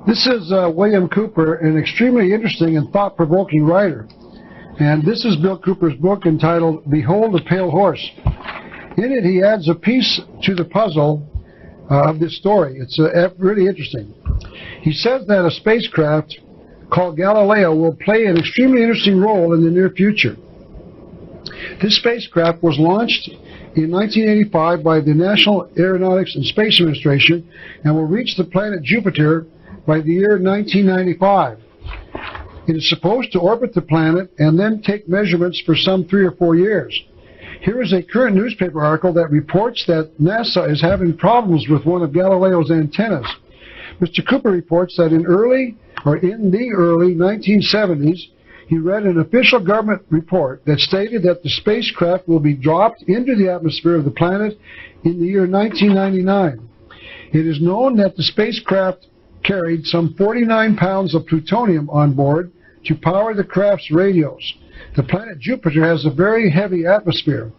This is William Cooper, an extremely interesting and thought-provoking writer. And this is Bill Cooper's book entitled Behold a Pale Horse. In it, he adds a piece to the puzzle of this story. It's really interesting. He says that a spacecraft called Galileo will play an extremely interesting role in the near future. This spacecraft was launched in 1985 by the National Aeronautics and Space Administration and will reach the planet Jupiter by the year 1995. It is supposed to orbit the planet and then take measurements for some 3 or 4 years. Here is a current newspaper article that reports that NASA is having problems with one of Galileo's antennas. Mr. Cooper reports that in the early 1970s, he read an official government report that stated that the spacecraft will be dropped into the atmosphere of the planet in the year 1999. It is known that the spacecraft carried some 49 pounds of plutonium on board to power the craft's radios. The planet Jupiter has a very heavy atmosphere,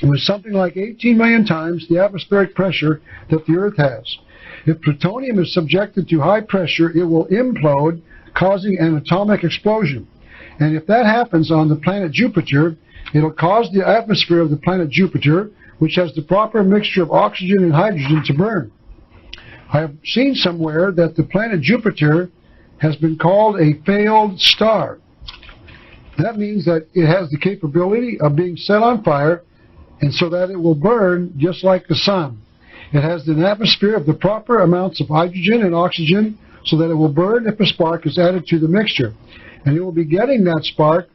with something like 18 million times the atmospheric pressure that the Earth has. If plutonium is subjected to high pressure, it will implode, causing an atomic explosion. And if that happens on the planet Jupiter, it'll cause the atmosphere of the planet Jupiter, which has the proper mixture of oxygen and hydrogen, to burn. I have seen somewhere that the planet Jupiter has been called a failed star. That means that it has the capability of being set on fire, and so that it will burn just like the sun. It has an atmosphere of the proper amounts of hydrogen and oxygen so that it will burn if a spark is added to the mixture. And it will be getting that spark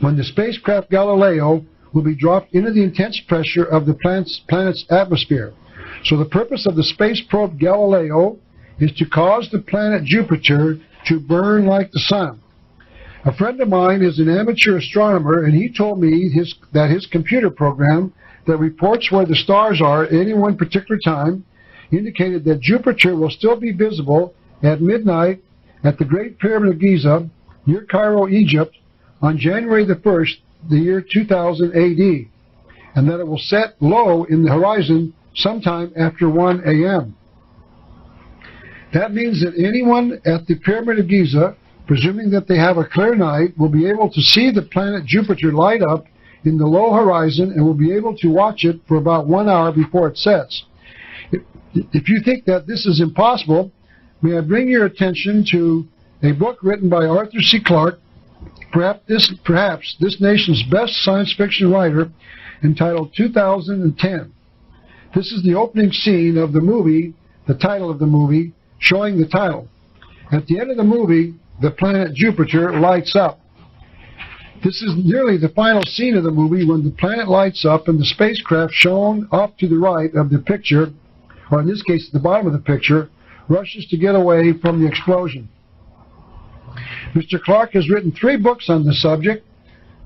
when the spacecraft Galileo will be dropped into the intense pressure of the planet's atmosphere. So the purpose of the space probe Galileo is to cause the planet Jupiter to burn like the sun. A friend of mine is an amateur astronomer, and he told me that his computer program that reports where the stars are at any one particular time indicated that Jupiter will still be visible at midnight at the Great Pyramid of Giza near Cairo, Egypt, on January the 1st, the year 2000 AD, and that it will set low in the horizon sometime after 1 a.m. That means that anyone at the Pyramid of Giza, presuming that they have a clear night, will be able to see the planet Jupiter light up in the low horizon and will be able to watch it for about 1 hour before it sets. If you think that this is impossible, may I bring your attention to a book written by Arthur C. Clarke, perhaps this nation's best science fiction writer, entitled 2010. This is the opening scene of the movie, the title of the movie, showing the title. At the end of the movie, the planet Jupiter lights up. This is nearly the final scene of the movie when the planet lights up and the spacecraft shown off to the right of the picture, or in this case at the bottom of the picture, rushes to get away from the explosion. Mr. Clarke has written 3 books on the subject,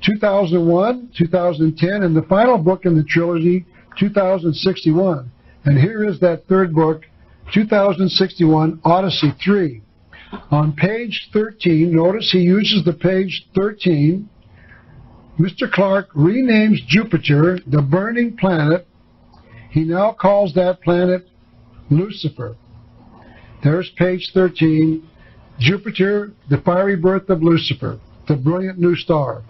2001, 2010, and the final book in the trilogy, 2061. And here is that 3rd book, 2061, Odyssey 3. On page 13, notice he uses the page 13. Mr. Clarke renames Jupiter the burning planet. He now calls that planet Lucifer. There's page 13. Jupiter, the fiery birth of Lucifer, the brilliant new star.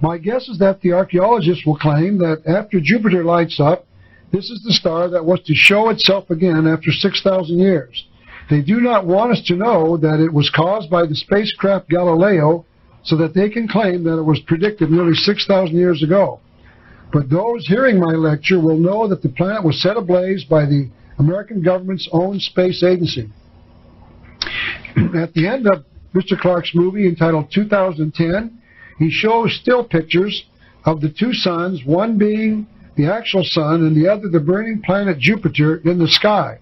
My guess is that the archaeologists will claim that after Jupiter lights up, this is the star that was to show itself again after 6,000 years. They do not want us to know that it was caused by the spacecraft Galileo so that they can claim that it was predicted nearly 6,000 years ago. But those hearing my lecture will know that the planet was set ablaze by the American government's own space agency. At the end of Mr. Clarke's movie entitled 2010, he shows still pictures of the 2 suns, one being the actual sun and the other the burning planet Jupiter in the sky.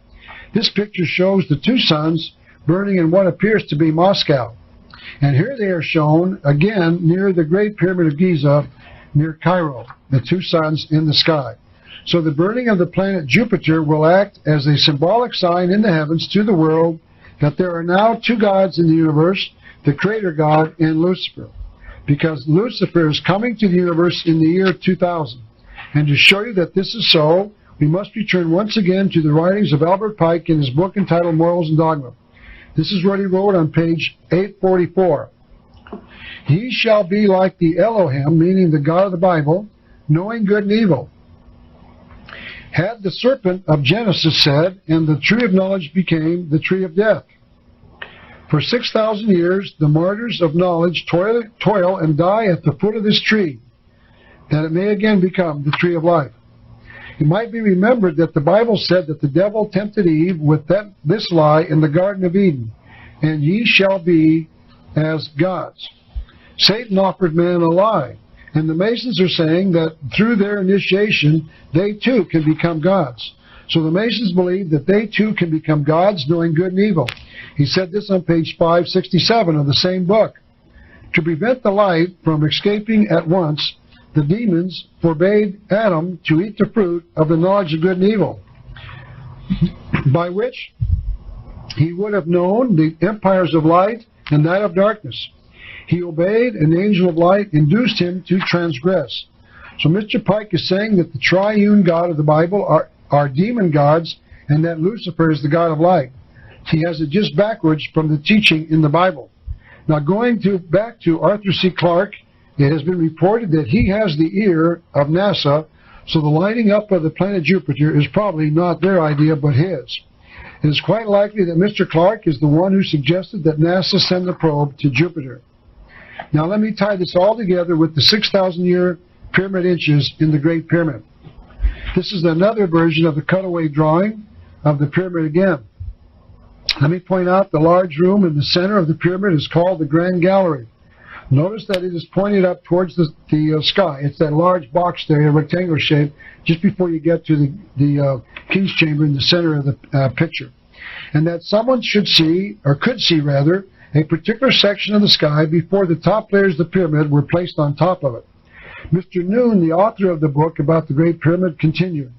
This picture shows the 2 suns burning in what appears to be Moscow. And here they are shown again near the Great Pyramid of Giza near Cairo, the 2 suns in the sky. So the burning of the planet Jupiter will act as a symbolic sign in the heavens to the world that there are now 2 gods in the universe, the Creator God and Lucifer, because Lucifer is coming to the universe in the year 2000. And to show you that this is so, we must return once again to the writings of Albert Pike in his book entitled Morals and Dogma. This is what he wrote on page 844. Ye shall be like the Elohim, meaning the God of the Bible, knowing good and evil. Had the serpent of Genesis said, and the tree of knowledge became the tree of death. For 6,000 years the martyrs of knowledge toil and die at the foot of this tree, that it may again become the tree of life. It might be remembered that the Bible said that the devil tempted Eve with this lie in the Garden of Eden, and ye shall be as gods. Satan offered man a lie, and the Masons are saying that through their initiation, they too can become gods. So the Masons believe that they too can become gods, knowing good and evil. He said this on page 567 of the same book. To prevent the light from escaping at once, the demons forbade Adam to eat the fruit of the knowledge of good and evil, by which he would have known the empires of light and that of darkness. He obeyed, and the angel of light induced him to transgress. So Mr. Pike is saying that the triune God of the Bible are demon gods, and that Lucifer is the God of light. He has it just backwards from the teaching in the Bible. Now going back to Arthur C. Clarke, it has been reported that he has the ear of NASA, so the lighting up of the planet Jupiter is probably not their idea but his. It is quite likely that Mr. Clarke is the one who suggested that NASA send the probe to Jupiter. Now let me tie this all together with the 6,000-year pyramid inches in the Great Pyramid. This is another version of the cutaway drawing of the pyramid again. Let me point out the large room in the center of the pyramid is called the Grand Gallery. Notice that it is pointed up towards the sky. It's that large box there, a rectangular shape, just before you get to the King's Chamber in the center of the picture. And that someone should see, or could see rather, a particular section of the sky before the top layers of the pyramid were placed on top of it. Mr. Noon, the author of the book about the Great Pyramid, continued.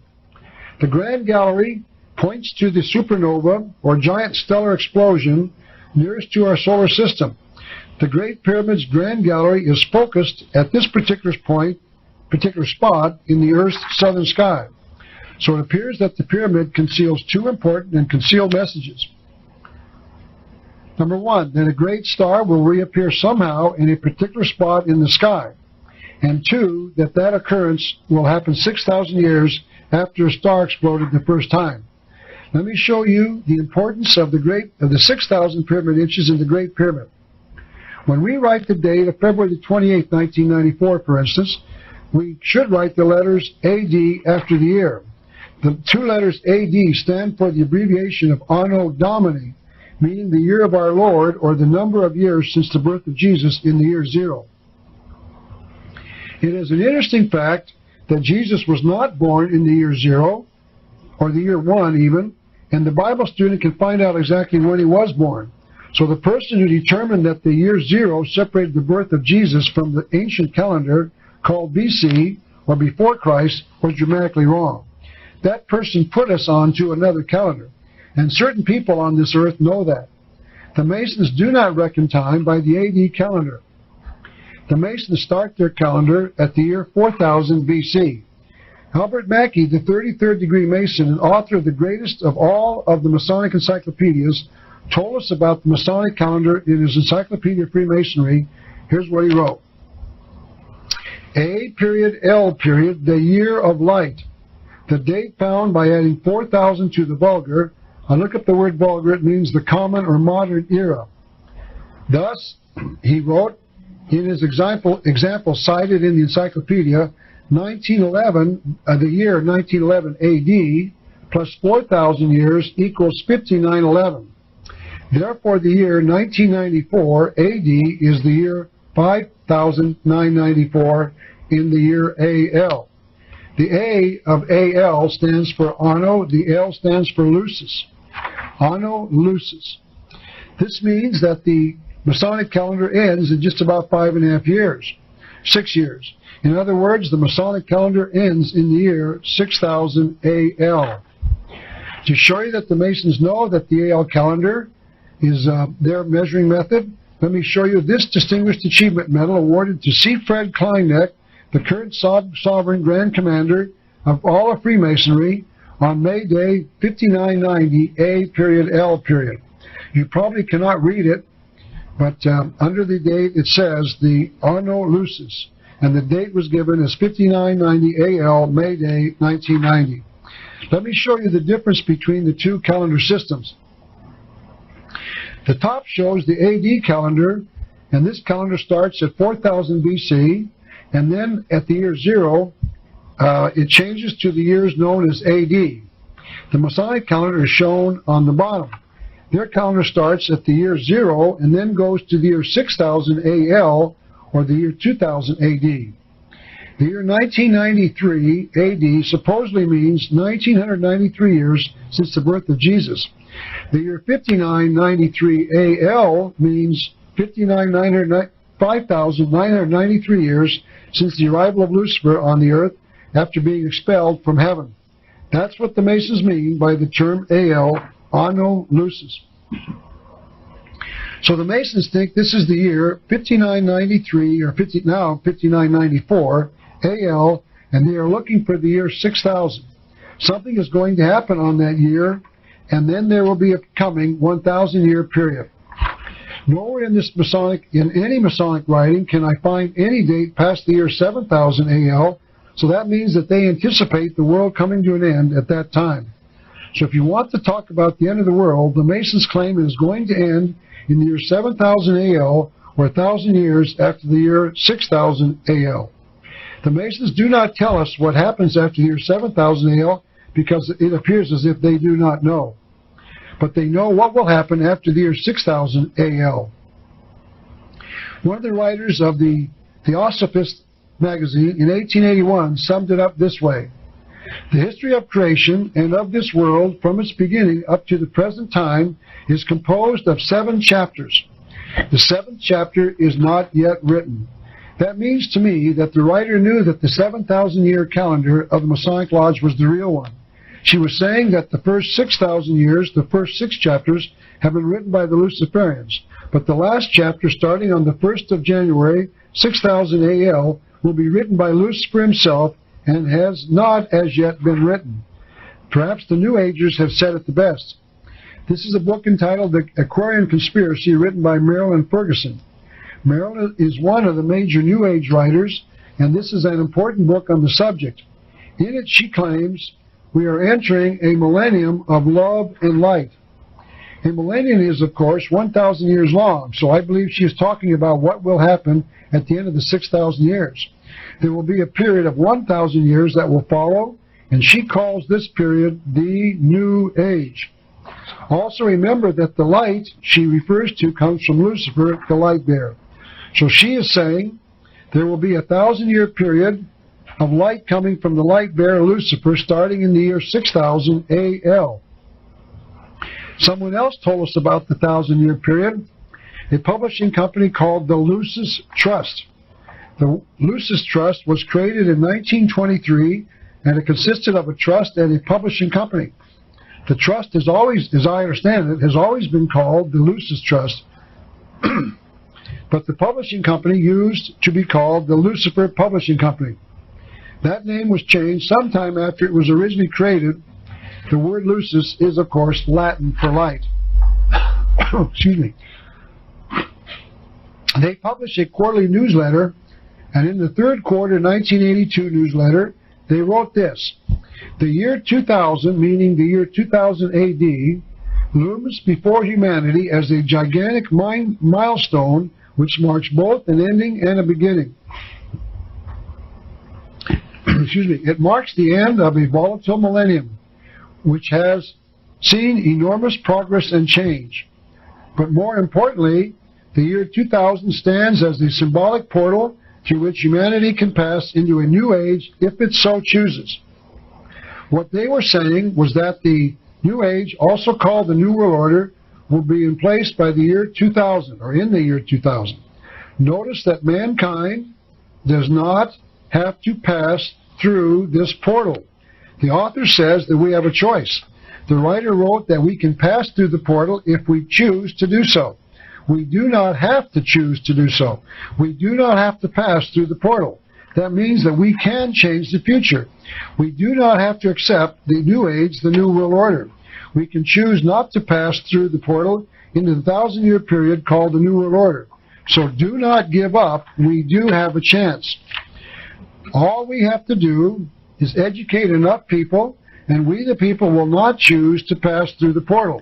The Grand Gallery points to the supernova, or giant stellar explosion, nearest to our solar system. The Great Pyramid's Grand Gallery is focused at this particular spot in the Earth's southern sky. So it appears that the pyramid conceals two important and concealed messages. Number one, that a great star will reappear somehow in a particular spot in the sky. And two, that occurrence will happen 6,000 years after a star exploded the first time. Let me show you the importance of the 6,000 pyramid inches in the Great Pyramid. When we write the date of February 28, 1994, for instance, we should write the letters AD after the year. The two letters AD stand for the abbreviation of Anno Domini, meaning the year of our Lord, or the number of years since the birth of Jesus in the year 0. It is an interesting fact that Jesus was not born in the year 0, or the year 1 even, and the Bible student can find out exactly when he was born. So the person who determined that the year 0 separated the birth of Jesus from the ancient calendar called BC, or before Christ, was dramatically wrong. That person put us onto another calendar, and certain people on this earth know that. The Masons do not reckon time by the AD calendar. The Masons start their calendar at the year 4000 BC. Albert Mackey, the 33rd degree Mason and author of the greatest of all of the Masonic encyclopedias, told us about the Masonic calendar in his Encyclopedia of Freemasonry. Here's what he wrote. A period L period, the year of light. The date found by adding 4000 to the vulgar. I look up the word vulgar, it means the common or modern era. Thus, he wrote in his example cited in the encyclopedia, 1911, the year 1911 AD plus 4,000 years equals 5911. Therefore, the year 1994 AD is the year 5994 in the year AL. The A of AL stands for Anno, the L stands for Lucis. Anno Lucis. This means that the Masonic calendar ends in just about 5.5 years, 6 years. In other words, the Masonic calendar ends in the year 6000 AL. To show you that the Masons know that the AL calendar is their measuring method, let me show you this Distinguished Achievement Medal awarded to C. Fred Kleinneck, the current sovereign Grand Commander of all of Freemasonry, on May Day 5990 A period L period. You probably cannot read it, but under the date it says the Anno Lucis, and the date was given as 5990 AL, May Day, 1990. Let me show you the difference between the two calendar systems. The top shows the AD calendar, and this calendar starts at 4000 BC, and then at the year 0, it changes to the years known as AD. The Masonic calendar is shown on the bottom. Their calendar starts at the year 0 and then goes to the year 6000 AL, or the year 2000 AD. The year 1993 AD supposedly means 1993 years since the birth of Jesus. The year 5993 AL means 5,993 years since the arrival of Lucifer on the earth after being expelled from heaven. That's what the Masons mean by the term AL, Anno Lucis. So the Masons think this is the year 5993, or now 5994 AL, and they are looking for the year 6000. Something is going to happen on that year, and then there will be a coming 1,000-year period. Nowhere in any Masonic writing can I find any date past the year 7000 AL, so that means that they anticipate the world coming to an end at that time. So if you want to talk about the end of the world, the Masons claim it is going to end in the year 7000 AL, or 1,000 years after the year 6000 AL. The Masons do not tell us what happens after the year 7000 AL because it appears as if they do not know. But they know what will happen after the year 6000 AL. One of the writers of the Theosophist magazine in 1881 summed it up this way: the history of creation and of this world from its beginning up to the present time is composed of 7 chapters. The 7th chapter is not yet written. That means to me that the writer knew that the 7,000-year calendar of the Masonic Lodge was the real one. She was saying that the first 6,000 years, the first 6 chapters, have been written by the Luciferians, but the last chapter, starting on the 1st of January, 6000 AL, will be written by Lucifer himself and has not as yet been written. Perhaps the New Agers have said it the best. This is a book entitled The Aquarian Conspiracy, written by Marilyn Ferguson. Marilyn is one of the major New Age writers, and this is an important book on the subject. In it, she claims we are entering a millennium of love and light. A millennium is, of course, 1,000 years long, so I believe she is talking about what will happen at the end of the 6,000 years. There will be a period of 1,000 years that will follow, and she calls this period the New Age. Also remember that the light she refers to comes from Lucifer, the light bearer. So she is saying there will be a 1,000-year period of light coming from the light bearer Lucifer starting in the year 6000 AL. Someone else told us about the 1,000-year period, a publishing company called the Lucis Trust. The Lucis Trust was created in 1923, and it consisted of a trust and a publishing company. The trust has always, as I understand it, has always been called the Lucis Trust, but the publishing company used to be called the Lucifer Publishing Company. That name was changed sometime after it was originally created. The word Lucis is, of course, Latin for light. Excuse me. They published a quarterly newsletter, and in the 3rd quarter 1982 newsletter, they wrote this: the year 2000, meaning the year 2000 AD, looms before humanity as a gigantic milestone which marks both an ending and a beginning. Excuse me. It marks the end of a volatile millennium, which has seen enormous progress and change. But more importantly, the year 2000 stands as the symbolic portal through which humanity can pass into a new age if it so chooses. What they were saying was that the new age, also called the New World Order, will be in place by the year 2000, or in the year 2000. Notice that mankind does not have to pass through this portal. The author says that we have a choice. The writer wrote that we can pass through the portal if we choose to do so. We do not have to choose to do so. We do not have to pass through the portal. That means that we can change the future. We do not have to accept the New Age, the New World Order. We can choose not to pass through the portal into the 1,000-year period called the New World Order. So do not give up. We do have a chance. All we have to do is educate enough people, and we the people will not choose to pass through the portal.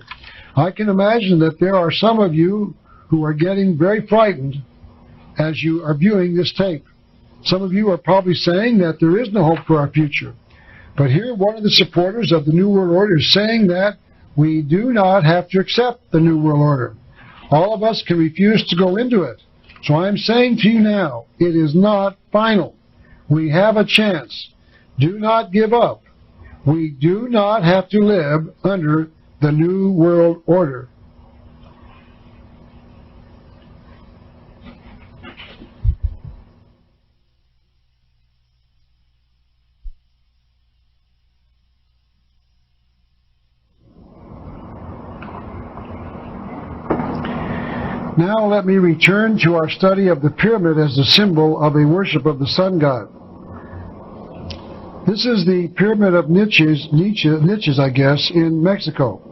I can imagine that there are some of you who are getting very frightened as you are viewing this tape. Some of you are probably saying that there is no hope for our future. But here one of the supporters of the New World Order is saying that we do not have to accept the New World Order. All of us can refuse to go into it. So I am saying to you now, it is not final. We have a chance. Do not give up. We do not have to live under the New World Order. Now let me return to our study of the pyramid as a symbol of a worship of the sun god. This is the pyramid of niches, I guess, in Mexico.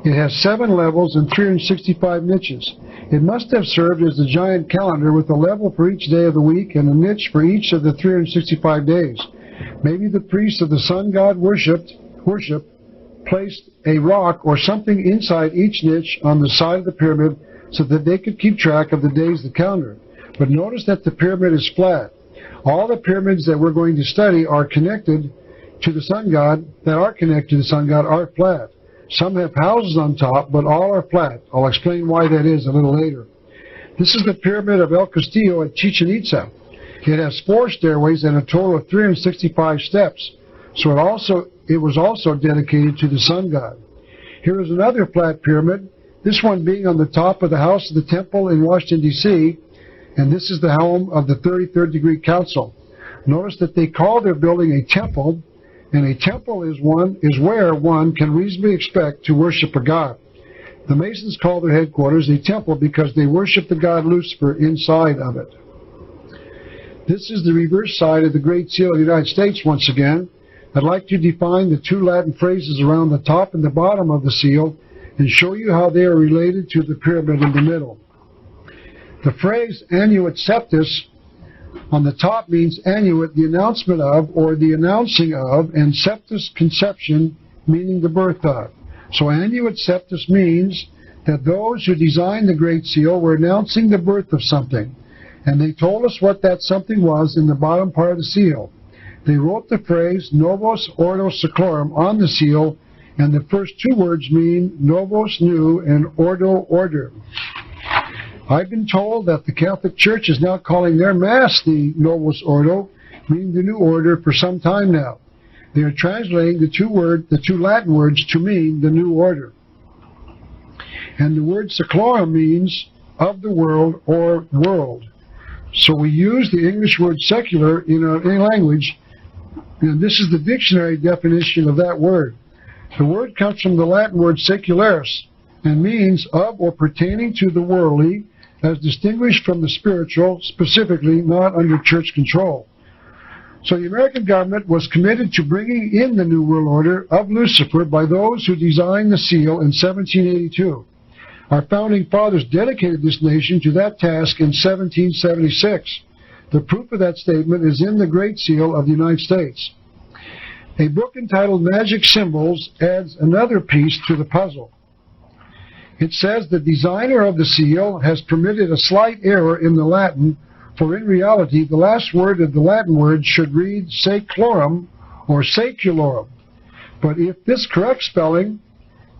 It has 7 levels and 365 niches. It must have served as a giant calendar with a level for each day of the week and a niche for each of the 365 days. Maybe the priests of the sun god worship placed a rock or something inside each niche on the side of the pyramid so that they could keep track of the days of the calendar. But notice that the pyramid is flat. All the pyramids that we're going to study are connected to the sun god, are flat. Some have houses on top, but all are flat. I'll explain why that is a little later. This is the pyramid of El Castillo at Chichen Itza. It has 4 stairways and a total of 365 steps. So it was also dedicated to the sun god. Here is another flat pyramid, this one being on the top of the House of the Temple in Washington, D.C., and this is the home of the 33rd Degree Council. Notice that they call their building a temple, and a temple is where one can reasonably expect to worship a god. The Masons call their headquarters a temple because they worship the god Lucifer inside of it. This is the reverse side of the Great Seal of the United States once again. I'd like to define the 2 Latin phrases around the top and the bottom of the seal and show you how they are related to the pyramid in the middle. The phrase annuit septis on the top means annuit, the announcement of, or the announcing of, and septis, conception, meaning the birth of. So annuit septis means that those who designed the Great Seal were announcing the birth of something, and they told us what that something was in the bottom part of the seal. They wrote the phrase Novus Ordo Seclorum on the seal, and the first 2 words mean Novus, new, and Ordo, order. I've been told that the Catholic Church is now calling their Mass the Novus Ordo, meaning the new order, for some time now. They are translating the 2 Latin words to mean the new order. And the word seclorum means of the world or world. So we use the English word secular in our language, and this is the dictionary definition of that word. The word comes from the Latin word secularis and means of or pertaining to the worldly, as distinguished from the spiritual, specifically not under church control. So the American government was committed to bringing in the New World Order of Lucifer by those who designed the seal in 1782. Our founding fathers dedicated this nation to that task in 1776. The proof of that statement is in the Great Seal of the United States. A book entitled Magic Symbols adds another piece to the puzzle. It says the designer of the seal has permitted a slight error in the Latin, for in reality the last word of the Latin word should read seclorum or saculorum. But if this correct spelling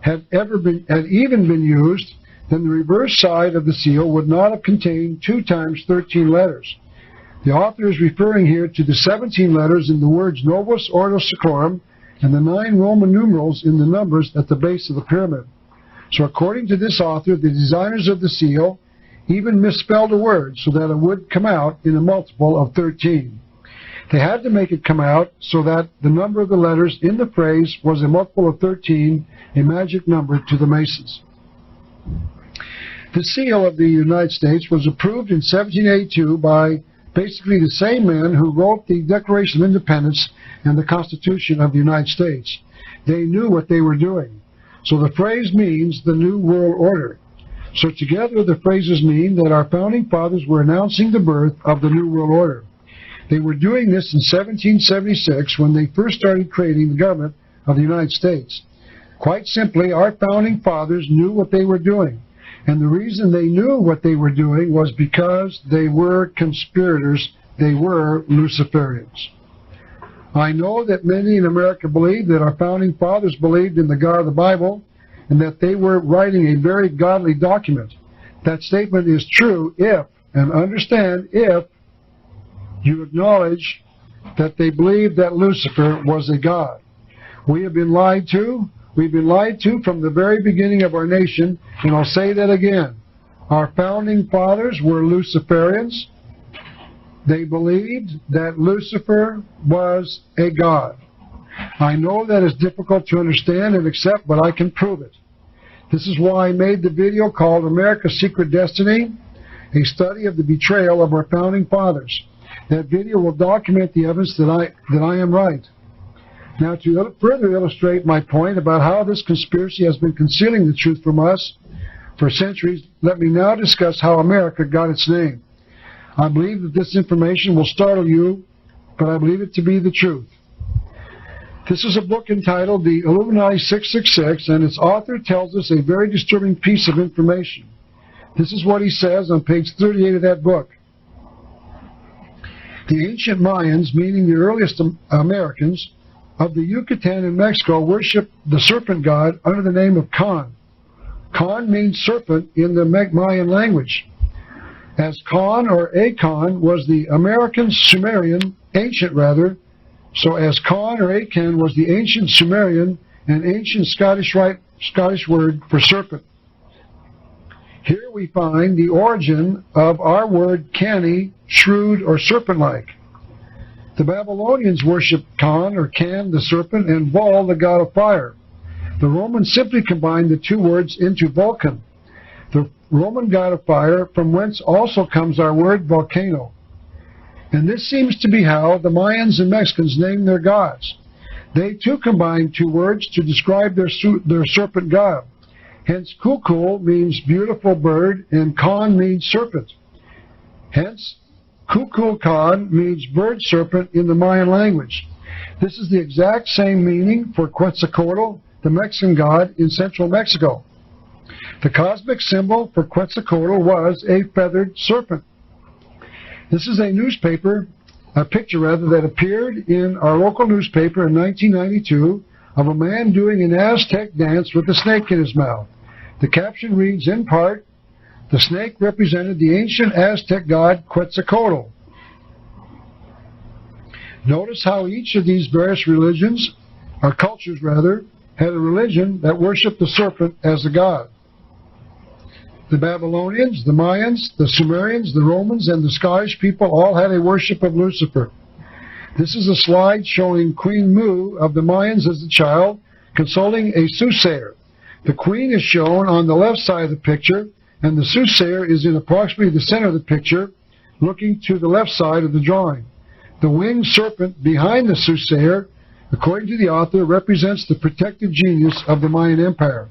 had even been used, then the reverse side of the seal would not have contained 2 times 13 letters. The author is referring here to the 17 letters in the words Novus Ordo Seclorum and the 9 Roman numerals in the numbers at the base of the pyramid. So according to this author, the designers of the seal even misspelled a word so that it would come out in a multiple of 13. They had to make it come out so that the number of the letters in the phrase was a multiple of 13, a magic number to the Masons. The seal of the United States was approved in 1782 by basically the same men who wrote the Declaration of Independence and the Constitution of the United States. They knew what they were doing. So the phrase means the New World Order. So together the phrases mean that our founding fathers were announcing the birth of the New World Order. They were doing this in 1776 when they first started creating the government of the United States. Quite simply, our founding fathers knew what they were doing. And the reason they knew what they were doing was because they were conspirators. They were Luciferians. I know that many in America believe that our founding fathers believed in the God of the Bible and that they were writing a very godly document. That statement is true if, and understand if, you acknowledge that they believed that Lucifer was a god. We have been lied to. We've been lied to from the very beginning of our nation, and I'll say that again. Our founding fathers were Luciferians. They believed that Lucifer was a god. I know that is difficult to understand and accept, but I can prove it. This is why I made the video called America's Secret Destiny, a study of the betrayal of our founding fathers. That video will document the evidence that I am right. Now, to further illustrate my point about how this conspiracy has been concealing the truth from us for centuries, let me now discuss how America got its name. I believe that this information will startle you, but I believe it to be the truth. This is a book entitled The Illuminati 666, and its author tells us a very disturbing piece of information. This is what he says on page 38 of that book. The ancient Mayans, meaning the earliest Americans, of the Yucatan in Mexico worship the serpent god under the name of Kan. Kan means serpent in the Mayan language. As Kan or Akan was the American Sumerian, so as Kan or Akan was the ancient Sumerian and ancient Scottish word for serpent. Here we find the origin of our word canny, shrewd, or serpent-like. The Babylonians worshipped Kan or Can, the serpent, and Vol, the god of fire. The Romans simply combined the two words into Vulcan, the Roman god of fire, from whence also comes our word volcano. And this seems to be how the Mayans and Mexicans named their gods. They too combined two words to describe their serpent god. Hence, Kukul means beautiful bird, and Kan means serpent. Hence, Kukulkan means bird serpent in the Mayan language. This is the exact same meaning for Quetzalcoatl, the Mexican god in central Mexico. The cosmic symbol for Quetzalcoatl was a feathered serpent. This is a picture that appeared in our local newspaper in 1992 of a man doing an Aztec dance with a snake in his mouth. The caption reads in part, "The snake represented the ancient Aztec god Quetzalcoatl." Notice how each of these various religions, or cultures rather, had a religion that worshipped the serpent as a god. The Babylonians, the Mayans, the Sumerians, the Romans, and the Scottish people all had a worship of Lucifer. This is a slide showing Queen Mu of the Mayans as a child consulting a soothsayer. The queen is shown on the left side of the picture, and the soothsayer is in approximately the center of the picture, looking to the left side of the drawing. The winged serpent behind the soothsayer, according to the author, represents the protective genius of the Mayan Empire.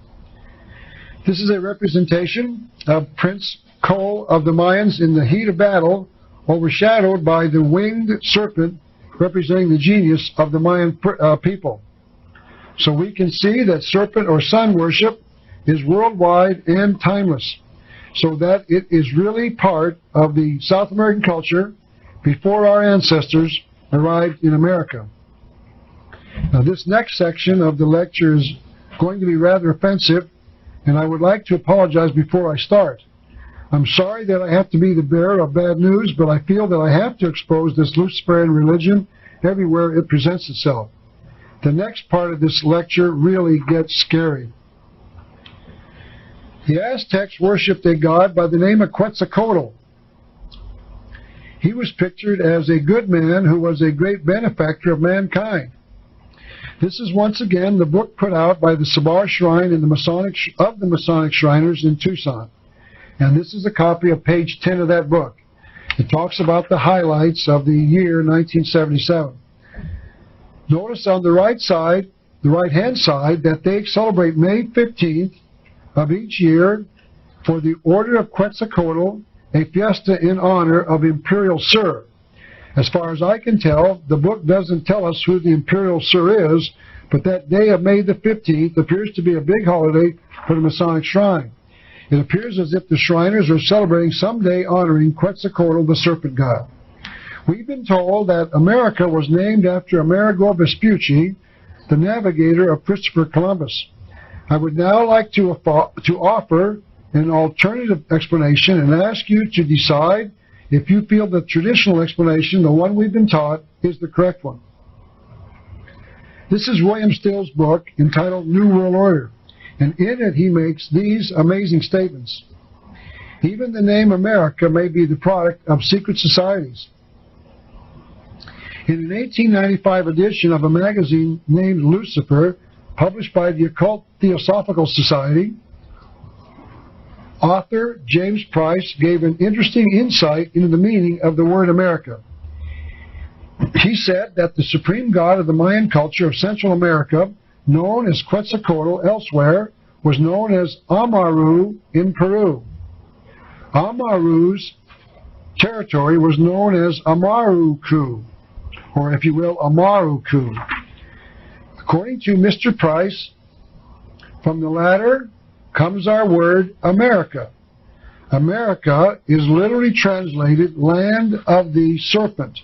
This is a representation of Prince Cole of the Mayans in the heat of battle, overshadowed by the winged serpent representing the genius of the Mayan people. So we can see that serpent or sun worship is worldwide and timeless, so that it is really part of the South American culture before our ancestors arrived in America. Now, this next section of the lecture is going to be rather offensive, and I would like to apologize before I start. I'm sorry that I have to be the bearer of bad news, but I feel that I have to expose this Luciferian religion everywhere it presents itself. The next part of this lecture really gets scary. The Aztecs worshipped a god by the name of Quetzalcoatl. He was pictured as a good man who was a great benefactor of mankind. This is once again the book put out by the Sabar Shrine in the Masonic Shriners in Tucson. And this is a copy of page 10 of that book. It talks about the highlights of the year 1977. Notice on the right-hand side, that they celebrate May 15th of each year for the Order of Quetzalcoatl, a fiesta in honor of Imperial Sur. As far as I can tell, the book doesn't tell us who the Imperial Sur is, but that day of May the 15th appears to be a big holiday for the Masonic Shrine. It appears as if the Shriners are celebrating some day honoring Quetzalcoatl, the serpent god. We've been told that America was named after Amerigo Vespucci, the navigator of Christopher Columbus. I would now like to offer an alternative explanation and ask you to decide if you feel the traditional explanation, the one we've been taught, is the correct one. This is William Still's book entitled New World Order, and in it he makes these amazing statements. Even the name America may be the product of secret societies. In an 1895 edition of a magazine named Lucifer, published by the Occult Theosophical Society, author James Price gave an interesting insight into the meaning of the word America. He said that the supreme god of the Mayan culture of Central America, known as Quetzalcoatl elsewhere, was known as Amaru in Peru. Amaru's territory was known as Amaruku, or if you will, Amaruku. According to Mr. Price, from the latter comes our word America. America is literally translated land of the serpent.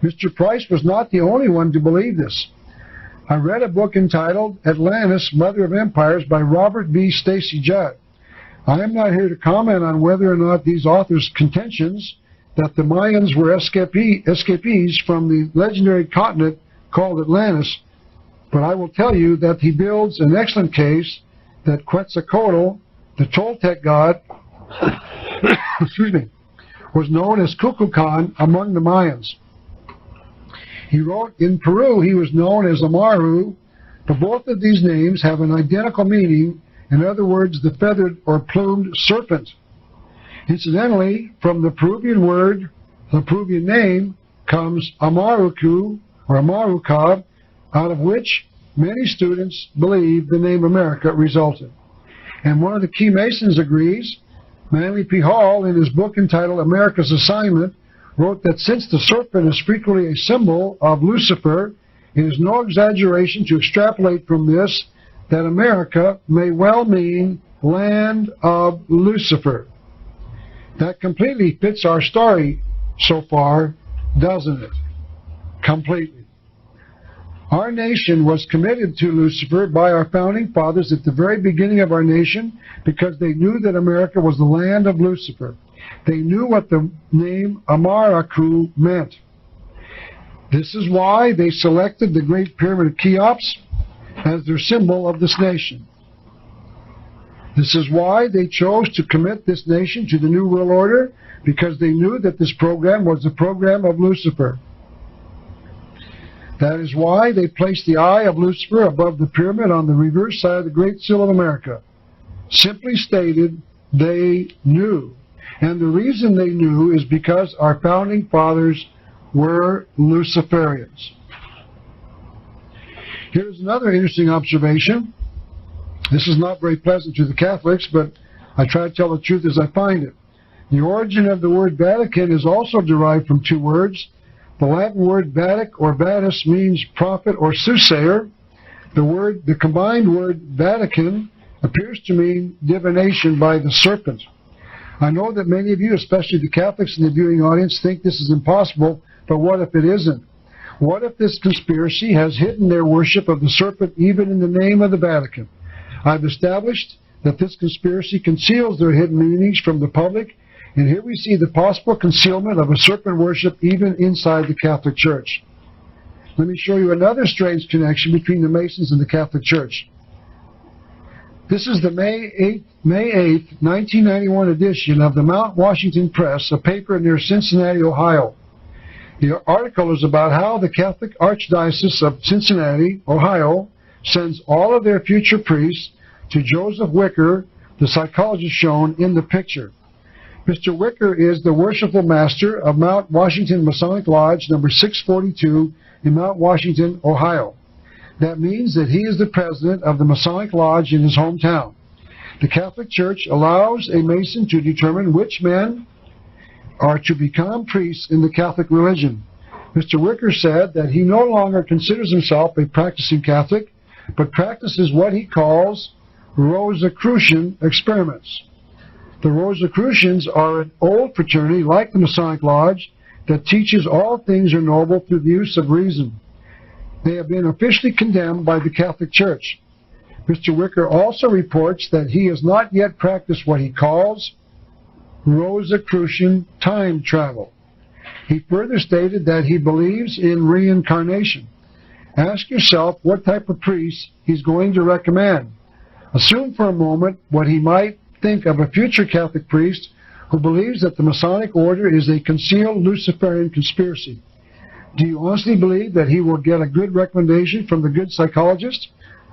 Mr. Price was not the only one to believe this. I read a book entitled Atlantis, Mother of Empires by Robert B. Stacy Judd. I am not here to comment on whether or not these authors' contentions that the Mayans were escapees from the legendary continent called Atlantis, but I will tell you that he builds an excellent case that Quetzalcoatl, the Toltec god, excuse me, was known as Kukulkan among the Mayans. He wrote, in Peru he was known as Amaru, but both of these names have an identical meaning, in other words, the feathered or plumed serpent. Incidentally, from the Peruvian word, the Peruvian name, comes Amaruku, or Amaruka, out of which many students believe the name America resulted. And one of the key Masons agrees. Manly P. Hall, in his book entitled America's Assignment, wrote that since the serpent is frequently a symbol of Lucifer, it is no exaggeration to extrapolate from this that America may well mean land of Lucifer. That completely fits our story so far, doesn't it? Completely. Our nation was committed to Lucifer by our founding fathers at the very beginning of our nation because they knew that America was the land of Lucifer. They knew what the name Amaraku meant. This is why they selected the Great Pyramid of Cheops as their symbol of this nation. This is why they chose to commit this nation to the New World Order, because they knew that this program was the program of Lucifer. That is why they placed the eye of Lucifer above the pyramid on the reverse side of the Great Seal of America. Simply stated, they knew. And the reason they knew is because our founding fathers were Luciferians. Here's another interesting observation. This is not very pleasant to the Catholics, but I try to tell the truth as I find it. The origin of the word Vatican is also derived from two words. The Latin word Vatic or Vatus means prophet or soothsayer. The combined word Vatican appears to mean divination by the serpent. I know that many of you, especially the Catholics in the viewing audience, think this is impossible, but what if it isn't? What if this conspiracy has hidden their worship of the serpent even in the name of the Vatican? I've established that this conspiracy conceals their hidden meanings from the public, and here we see the possible concealment of a serpent worship even inside the Catholic Church. Let me show you another strange connection between the Masons and the Catholic Church. This is the May 8, 1991 edition of the Mount Washington Press, a paper near Cincinnati, Ohio. The article is about how the Catholic Archdiocese of Cincinnati, Ohio, sends all of their future priests to Joseph Wicker, the psychologist shown in the picture. Mr. Wicker is the worshipful master of Mount Washington Masonic Lodge number 642 in Mount Washington, Ohio. That means that he is the president of the Masonic Lodge in his hometown. The Catholic Church allows a Mason to determine which men are to become priests in the Catholic religion. Mr. Wicker said that he no longer considers himself a practicing Catholic, but practices what he calls Rosicrucian experiments. The Rosicrucians are an old fraternity, like the Masonic Lodge, that teaches all things are noble through the use of reason. They have been officially condemned by the Catholic Church. Mr. Wicker also reports that he has not yet practiced what he calls Rosicrucian time travel. He further stated that he believes in reincarnation. Ask yourself what type of priest he's going to recommend. Assume for a moment what he might think of a future Catholic priest who believes that the Masonic order is a concealed Luciferian conspiracy. Do you honestly believe that he will get a good recommendation from the good psychologist?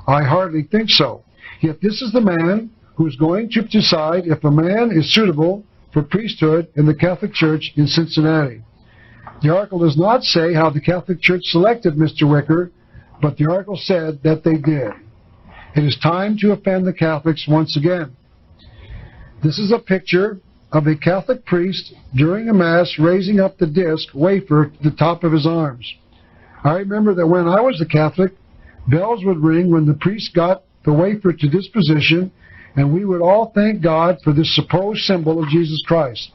I hardly think so. Yet this is the man who is going to decide if a man is suitable for priesthood in the Catholic Church in Cincinnati. The article does not say how the Catholic Church selected Mr. Wicker, but the article said that they did. It is time to offend the Catholics once again. This is a picture of a Catholic priest during a Mass raising up the disc wafer to the top of his arms. I remember that when I was a Catholic, bells would ring when the priest got the wafer to this position, and we would all thank God for this supposed symbol of Jesus Christ.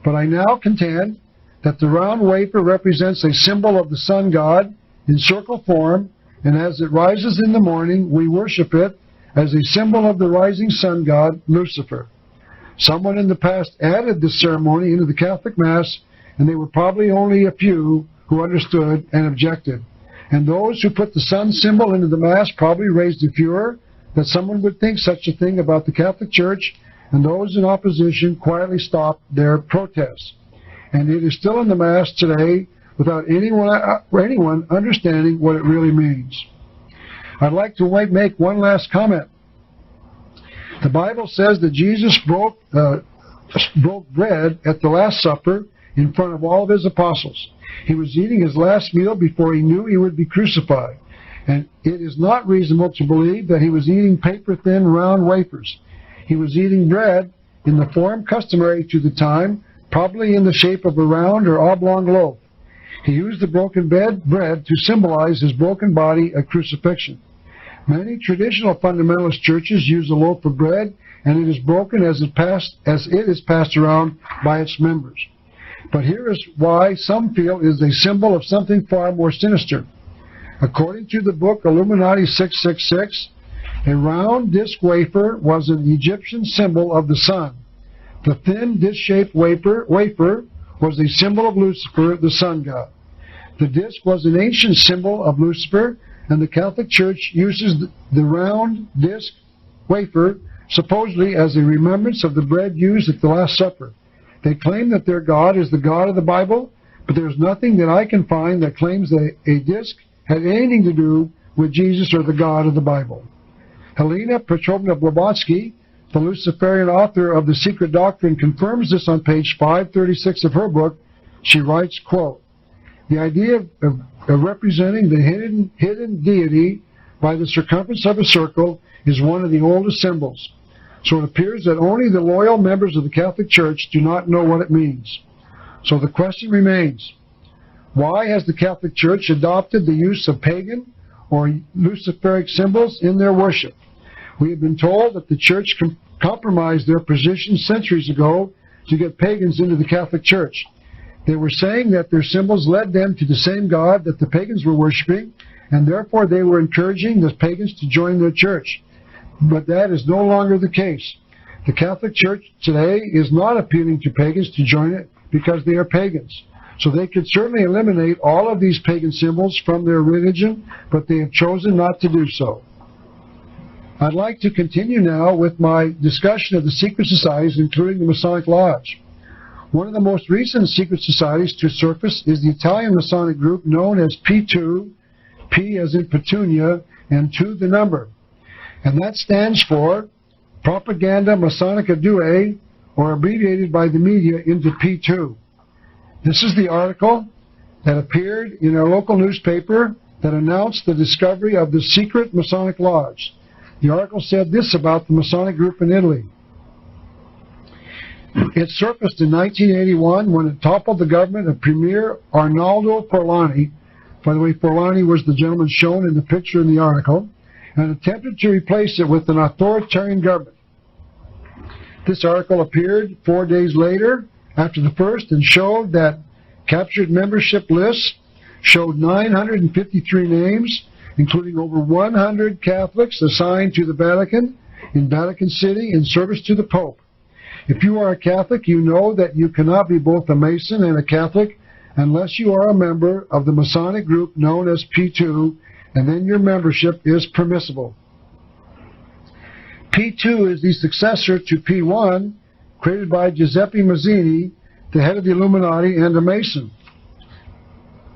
But I now contend that the round wafer represents a symbol of the sun god in circle form, and as it rises in the morning, we worship it as a symbol of the rising sun god, Lucifer. Someone in the past added this ceremony into the Catholic Mass, and they were probably only a few who understood and objected. And those who put the sun symbol into the Mass probably raised a furor that someone would think such a thing about the Catholic Church, and those in opposition quietly stopped their protests. And it is still in the Mass today without anyone understanding what it really means. I'd like to make one last comment. The Bible says that Jesus broke bread at the Last Supper in front of all of his apostles. He was eating his last meal before he knew he would be crucified. And it is not reasonable to believe that he was eating paper-thin round wafers. He was eating bread in the form customary to the time, probably in the shape of a round or oblong loaf. He used the broken bread to symbolize his broken body at crucifixion. Many traditional fundamentalist churches use a loaf of bread, and it is broken as it is passed around by its members. But here is why some feel it is a symbol of something far more sinister. According to the book Illuminati 666, a round disc wafer was an Egyptian symbol of the sun. The thin disc-shaped wafer was a symbol of Lucifer, the sun god. The disc was an ancient symbol of Lucifer, and the Catholic Church uses the round disc wafer supposedly as a remembrance of the bread used at the Last Supper. They claim that their God is the God of the Bible, but there is nothing that I can find that claims that a disc had anything to do with Jesus or the God of the Bible. Helena Petrovna Blavatsky, the Luciferian author of The Secret Doctrine, confirms this on page 536 of her book. She writes, quote, "The idea of representing the hidden deity by the circumference of a circle is one of the oldest symbols. So it appears that only the loyal members of the Catholic Church do not know what it means. So the question remains, why has the Catholic Church adopted the use of pagan or Luciferic symbols in their worship? We have been told that the Church compromised their position centuries ago to get pagans into the Catholic Church. They were saying that their symbols led them to the same God that the pagans were worshiping, and therefore they were encouraging the pagans to join their church. But that is no longer the case. The Catholic Church today is not appealing to pagans to join it because they are pagans. So they could certainly eliminate all of these pagan symbols from their religion, but they have chosen not to do so. I'd like to continue now with my discussion of the secret societies, including the Masonic Lodge. One of the most recent secret societies to surface is the Italian Masonic group known as P2, P as in Petunia, and 2 the number. And that stands for Propaganda Masonica Due, or abbreviated by the media into P2. This is the article that appeared in our local newspaper that announced the discovery of the secret Masonic Lodge. The article said this about the Masonic group in Italy. It surfaced in 1981 when it toppled the government of Premier Arnaldo Forlani. By the way, Forlani was the gentleman shown in the picture in the article, and attempted to replace it with an authoritarian government. This article appeared 4 days later after the first and showed that captured membership lists showed 953 names, including over 100 Catholics assigned to the Vatican in Vatican City in service to the Pope. If you are a Catholic, you know that you cannot be both a Mason and a Catholic unless you are a member of the Masonic group known as P2, and then your membership is permissible. P2 is the successor to P1, created by Giuseppe Mazzini, the head of the Illuminati and a Mason.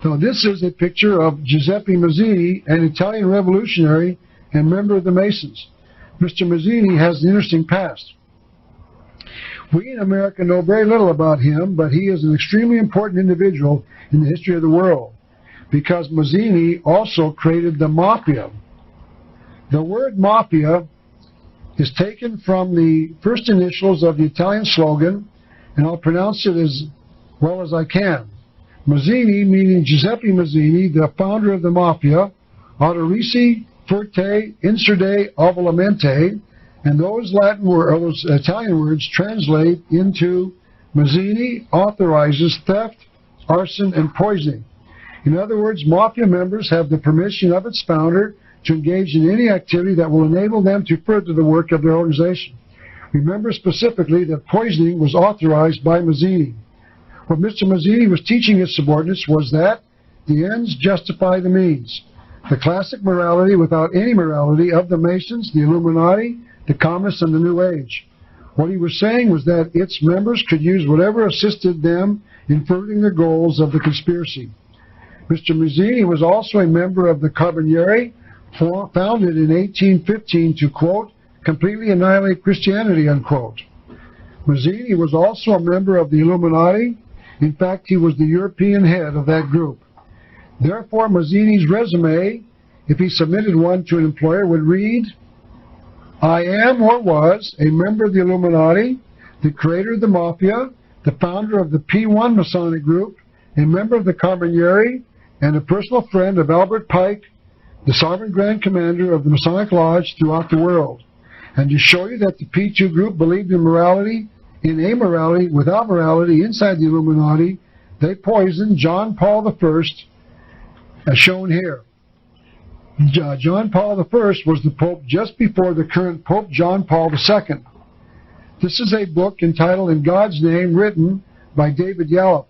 So this is a picture of Giuseppe Mazzini, an Italian revolutionary and member of the Masons. Mr. Mazzini has an interesting past. We in America know very little about him, but he is an extremely important individual in the history of the world, because Mazzini also created the Mafia. The word Mafia is taken from the first initials of the Italian slogan, and I'll pronounce it as well as I can. Mazzini, meaning Giuseppe Mazzini, the founder of the Mafia, autorici forte inserde avolamente, and those Italian words translate into Mazzini authorizes theft, arson, and poisoning. In other words, Mafia members have the permission of its founder to engage in any activity that will enable them to further the work of their organization. Remember specifically that poisoning was authorized by Mazzini. What Mr. Mazzini was teaching his subordinates was that the ends justify the means. The classic morality without any morality of the Masons, the Illuminati, the Communists, and the New Age. What he was saying was that its members could use whatever assisted them in furthering the goals of the conspiracy. Mr. Mazzini was also a member of the Carabinieri, founded in 1815 to, quote, completely annihilate Christianity, unquote. Mazzini was also a member of the Illuminati. In fact, he was the European head of that group. Therefore, Mazzini's resume, if he submitted one to an employer, would read, I am or was a member of the Illuminati, the creator of the Mafia, the founder of the P1 Masonic group, a member of the Carabinieri, and a personal friend of Albert Pike, the Sovereign Grand Commander of the Masonic Lodge throughout the world. And to show you that the P2 group believed in morality, in amorality, without morality inside the Illuminati, they poisoned John Paul I, as shown here. John Paul I was the Pope just before the current Pope John Paul II. This is a book entitled In God's Name, written by David Yallop.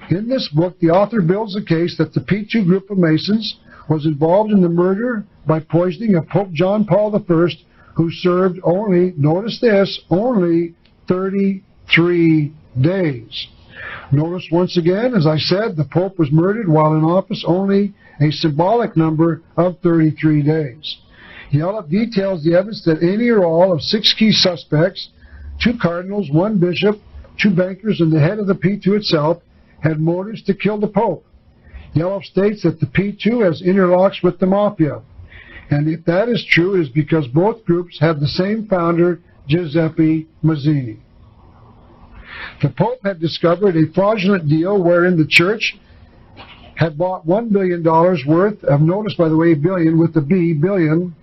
In this book, the author builds a case that the P2 group of Masons was involved in the murder by poisoning of Pope John Paul I, who served only, notice this, only 33 days. Notice once again, as I said, the Pope was murdered while in office only a symbolic number of 33 days. Yallop details the evidence that any or all of 6 key suspects, 2 cardinals, 1 bishop, 2 bankers, and the head of the P2 itself had motives to kill the Pope. Yallop states that the P2 has interlocks with the Mafia. And if that is true, it is because both groups have the same founder, Giuseppe Mazzini. The Pope had discovered a fraudulent deal wherein the Church had bought $1 billion worth of, notice by the way, billion with the B, $billion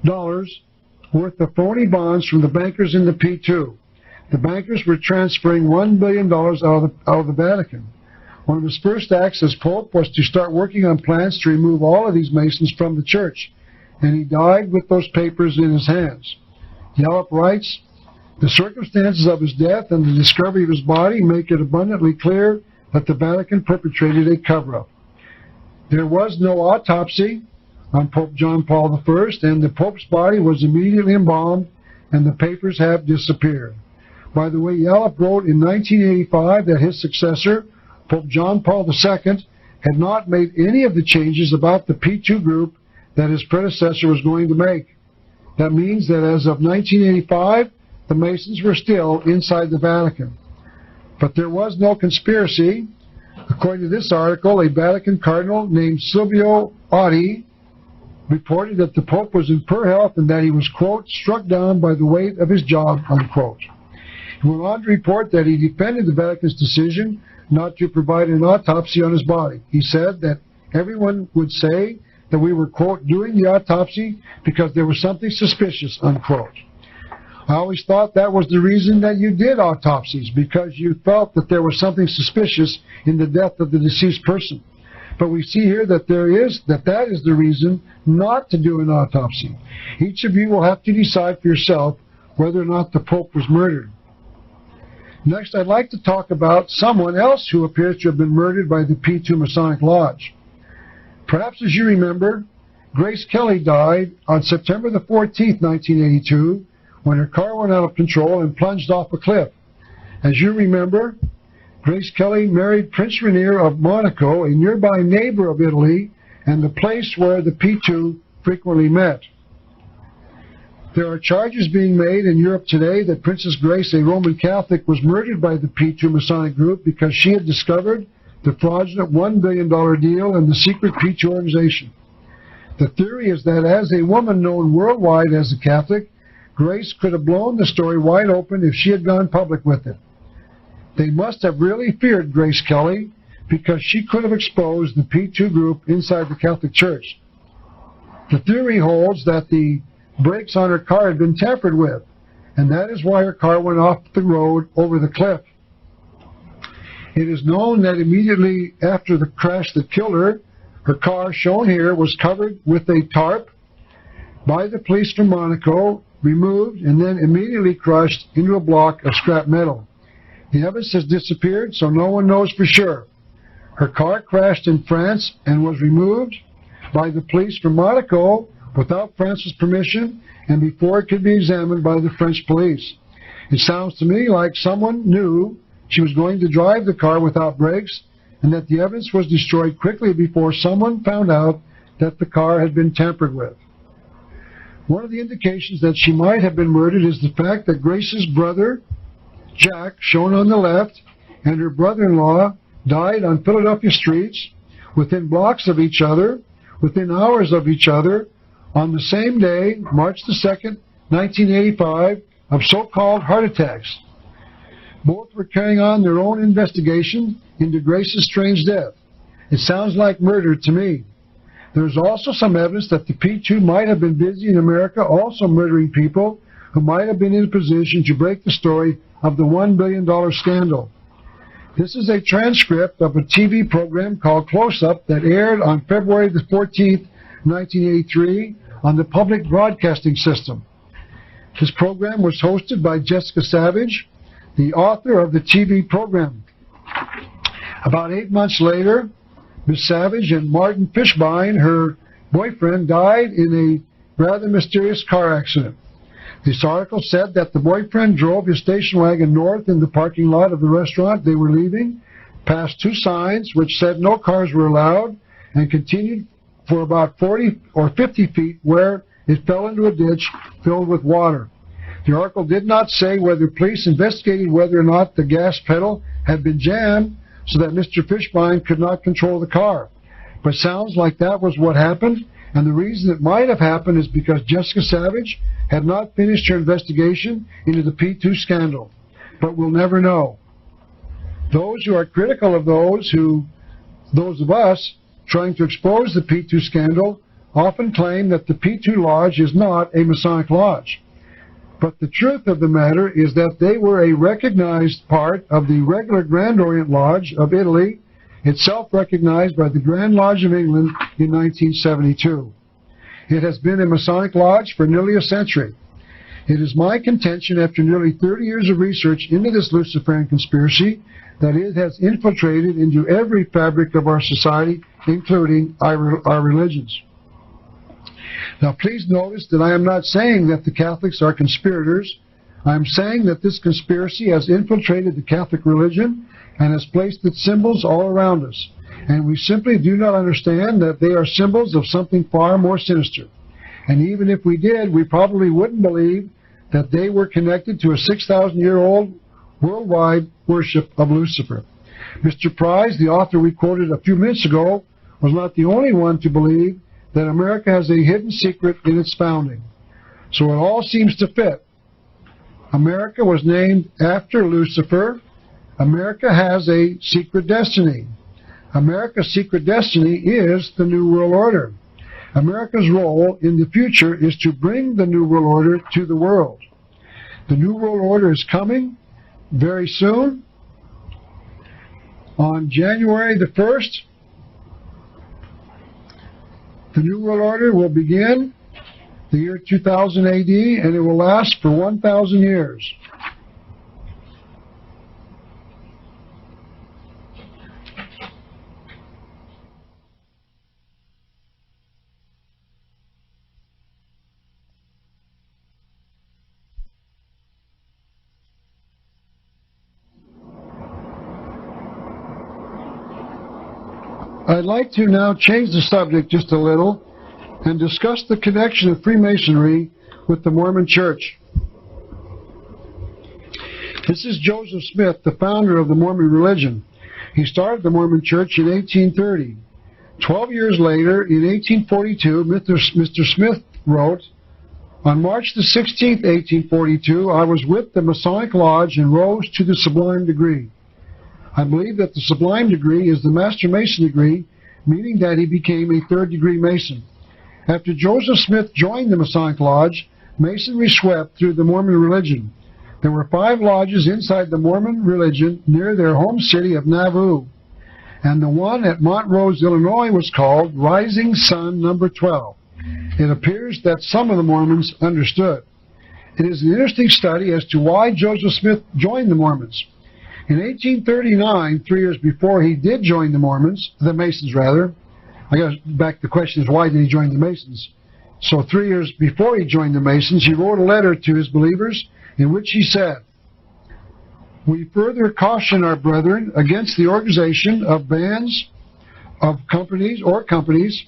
worth of phony bonds from the bankers in the P2. The bankers were transferring $1 billion out of the Vatican. One of his first acts as Pope was to start working on plans to remove all of these Masons from the Church, and he died with those papers in his hands. Yallop writes, the circumstances of his death and the discovery of his body make it abundantly clear that the Vatican perpetrated a cover-up. There was no autopsy on Pope John Paul I, and the Pope's body was immediately embalmed, and the papers have disappeared. By the way, Yallop wrote in 1985 that his successor, Pope John Paul II, had not made any of the changes about the P2 group that his predecessor was going to make. That means that as of 1985, the Masons were still inside the Vatican. But there was no conspiracy. According to this article, a Vatican cardinal named Silvio Audi reported that the Pope was in poor health and that he was, quote, struck down by the weight of his job, unquote. He went on to report that he defended the Vatican's decision not to provide an autopsy on his body. He said that everyone would say that we were, quote, doing the autopsy because there was something suspicious, unquote. I always thought that was the reason that you did autopsies, because you felt that there was something suspicious in the death of the deceased person. But we see here that that is the reason not to do an autopsy. Each of you will have to decide for yourself whether or not the Pope was murdered. Next, I'd like to talk about someone else who appears to have been murdered by the P2 Masonic Lodge. Perhaps as you remember, Grace Kelly died on September the 14th, 1982, when her car went out of control and plunged off a cliff. As you remember, Grace Kelly married Prince Rainier of Monaco, a nearby neighbor of Italy, and the place where the P2 frequently met. There are charges being made in Europe today that Princess Grace, a Roman Catholic, was murdered by the P2 Masonic group because she had discovered the fraudulent $1 billion deal in the secret P2 organization. The theory is that as a woman known worldwide as a Catholic, Grace could have blown the story wide open if she had gone public with it. They must have really feared Grace Kelly because she could have exposed the P2 group inside the Catholic Church. The theory holds that the brakes on her car had been tampered with, and that is why her car went off the road over the cliff. It is known that immediately after the crash that killed her, her car, shown here, was covered with a tarp by the police from Monaco, removed, and then immediately crushed into a block of scrap metal. The evidence has disappeared, so no one knows for sure. Her car crashed in France and was removed by the police from Monaco without France's permission and before it could be examined by the French police. It sounds to me like someone knew she was going to drive the car without brakes and that the evidence was destroyed quickly before someone found out that the car had been tampered with. One of the indications that she might have been murdered is the fact that Grace's brother, Jack, shown on the left, and her brother-in-law died on Philadelphia streets within blocks of each other, within hours of each other, on the same day, March the 2nd, 1985, of so-called heart attacks. Both were carrying on their own investigation into Grace's strange death. It sounds like murder to me. There's also some evidence that the P2 might have been busy in America also murdering people who might have been in a position to break the story of the $1 billion scandal. This is a transcript of a TV program called Close-Up that aired on February the 14th, 1983 on the public broadcasting system. This program was hosted by Jessica Savage, the author of the TV program. About 8 months later, Ms. Savage and Martin Fishbein, her boyfriend, died in a rather mysterious car accident. This article said that the boyfriend drove his station wagon north in the parking lot of the restaurant they were leaving, past two signs which said no cars were allowed, and continued for about 40 or 50 feet where it fell into a ditch filled with water. The article did not say whether police investigated whether or not the gas pedal had been jammed so that Mr. Fishbein could not control the car. But sounds like that was what happened, and the reason it might have happened is because Jessica Savage had not finished her investigation into the P2 scandal. But we'll never know. Those who are critical of those of us trying to expose the P2 scandal often claim that the P2 Lodge is not a Masonic Lodge. But the truth of the matter is that they were a recognized part of the regular Grand Orient Lodge of Italy, itself recognized by the Grand Lodge of England in 1972. It has been a Masonic Lodge for nearly a century. It is my contention, after nearly 30 years of research into this Luciferian conspiracy, that it has infiltrated into every fabric of our society, including our religions. Now, please notice that I am not saying that the Catholics are conspirators. I am saying that this conspiracy has infiltrated the Catholic religion and has placed its symbols all around us. And we simply do not understand that they are symbols of something far more sinister. And even if we did, we probably wouldn't believe that they were connected to a 6,000-year-old worldwide worship of Lucifer. Mr. Price, the author we quoted a few minutes ago, was not the only one to believe that America has a hidden secret in its founding. So it all seems to fit. America was named after Lucifer. America has a secret destiny. America's secret destiny is the New World Order. America's role in the future is to bring the New World Order to the world. The New World Order is coming very soon. On January the 1st, the New World Order will begin the year 2000 AD, and it will last for 1,000 years. I'd like to now change the subject just a little and discuss the connection of Freemasonry with the Mormon Church. This is Joseph Smith, the founder of the Mormon religion. He started the Mormon Church in 1830. 12 years later, in 1842, Mr. Smith wrote, "On March the 16th, 1842, I was with the Masonic Lodge and rose to the Sublime Degree. I believe that the Sublime Degree is the Master Mason degree, meaning that he became a third-degree Mason. After Joseph Smith joined the Masonic Lodge, Masonry swept through the Mormon religion. There were 5 lodges inside the Mormon religion near their home city of Nauvoo, and the one at Montrose, Illinois was called Rising Sun Number 12. It appears that some of the Mormons understood. It is an interesting study as to why Joseph Smith joined the Mormons. In 1839, 3 years before he did join the Masons rather. I got back, the question is, why did he join the Masons? So 3 years before he joined the Masons, he wrote a letter to his believers in which he said, "We further caution our brethren against the organization of bands of companies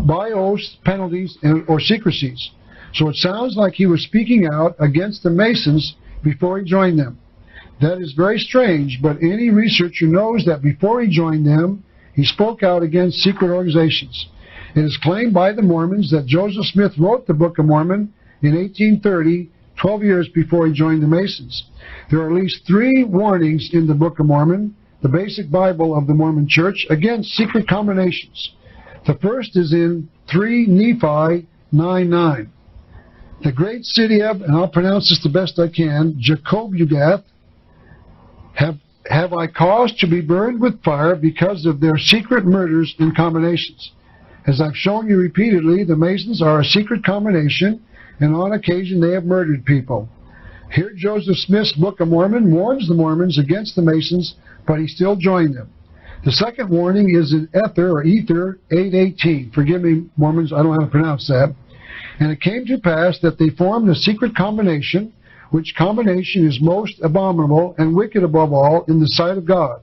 by oaths, penalties, or secrecies." So it sounds like he was speaking out against the Masons before he joined them. That is very strange, but any researcher knows that before he joined them, he spoke out against secret organizations. It is claimed by the Mormons that Joseph Smith wrote the Book of Mormon in 1830, 12 years before he joined the Masons. There are at least 3 warnings in the Book of Mormon, the basic Bible of the Mormon Church, against secret combinations. The first is in 3 Nephi 9:9. The great city of, and I'll pronounce this the best I can, Jacobugath, have I caused to be burned with fire because of their secret murders and combinations. As I've shown you repeatedly, the Masons are a secret combination, and on occasion they have murdered people. Here Joseph Smith's Book of Mormon warns the Mormons against the Masons, but he still joined them. The second warning is in Ether 8:18. Forgive me, Mormons, I don't know how to pronounce that. "And it came to pass that they formed a secret combination, which combination is most abominable and wicked above all in the sight of God.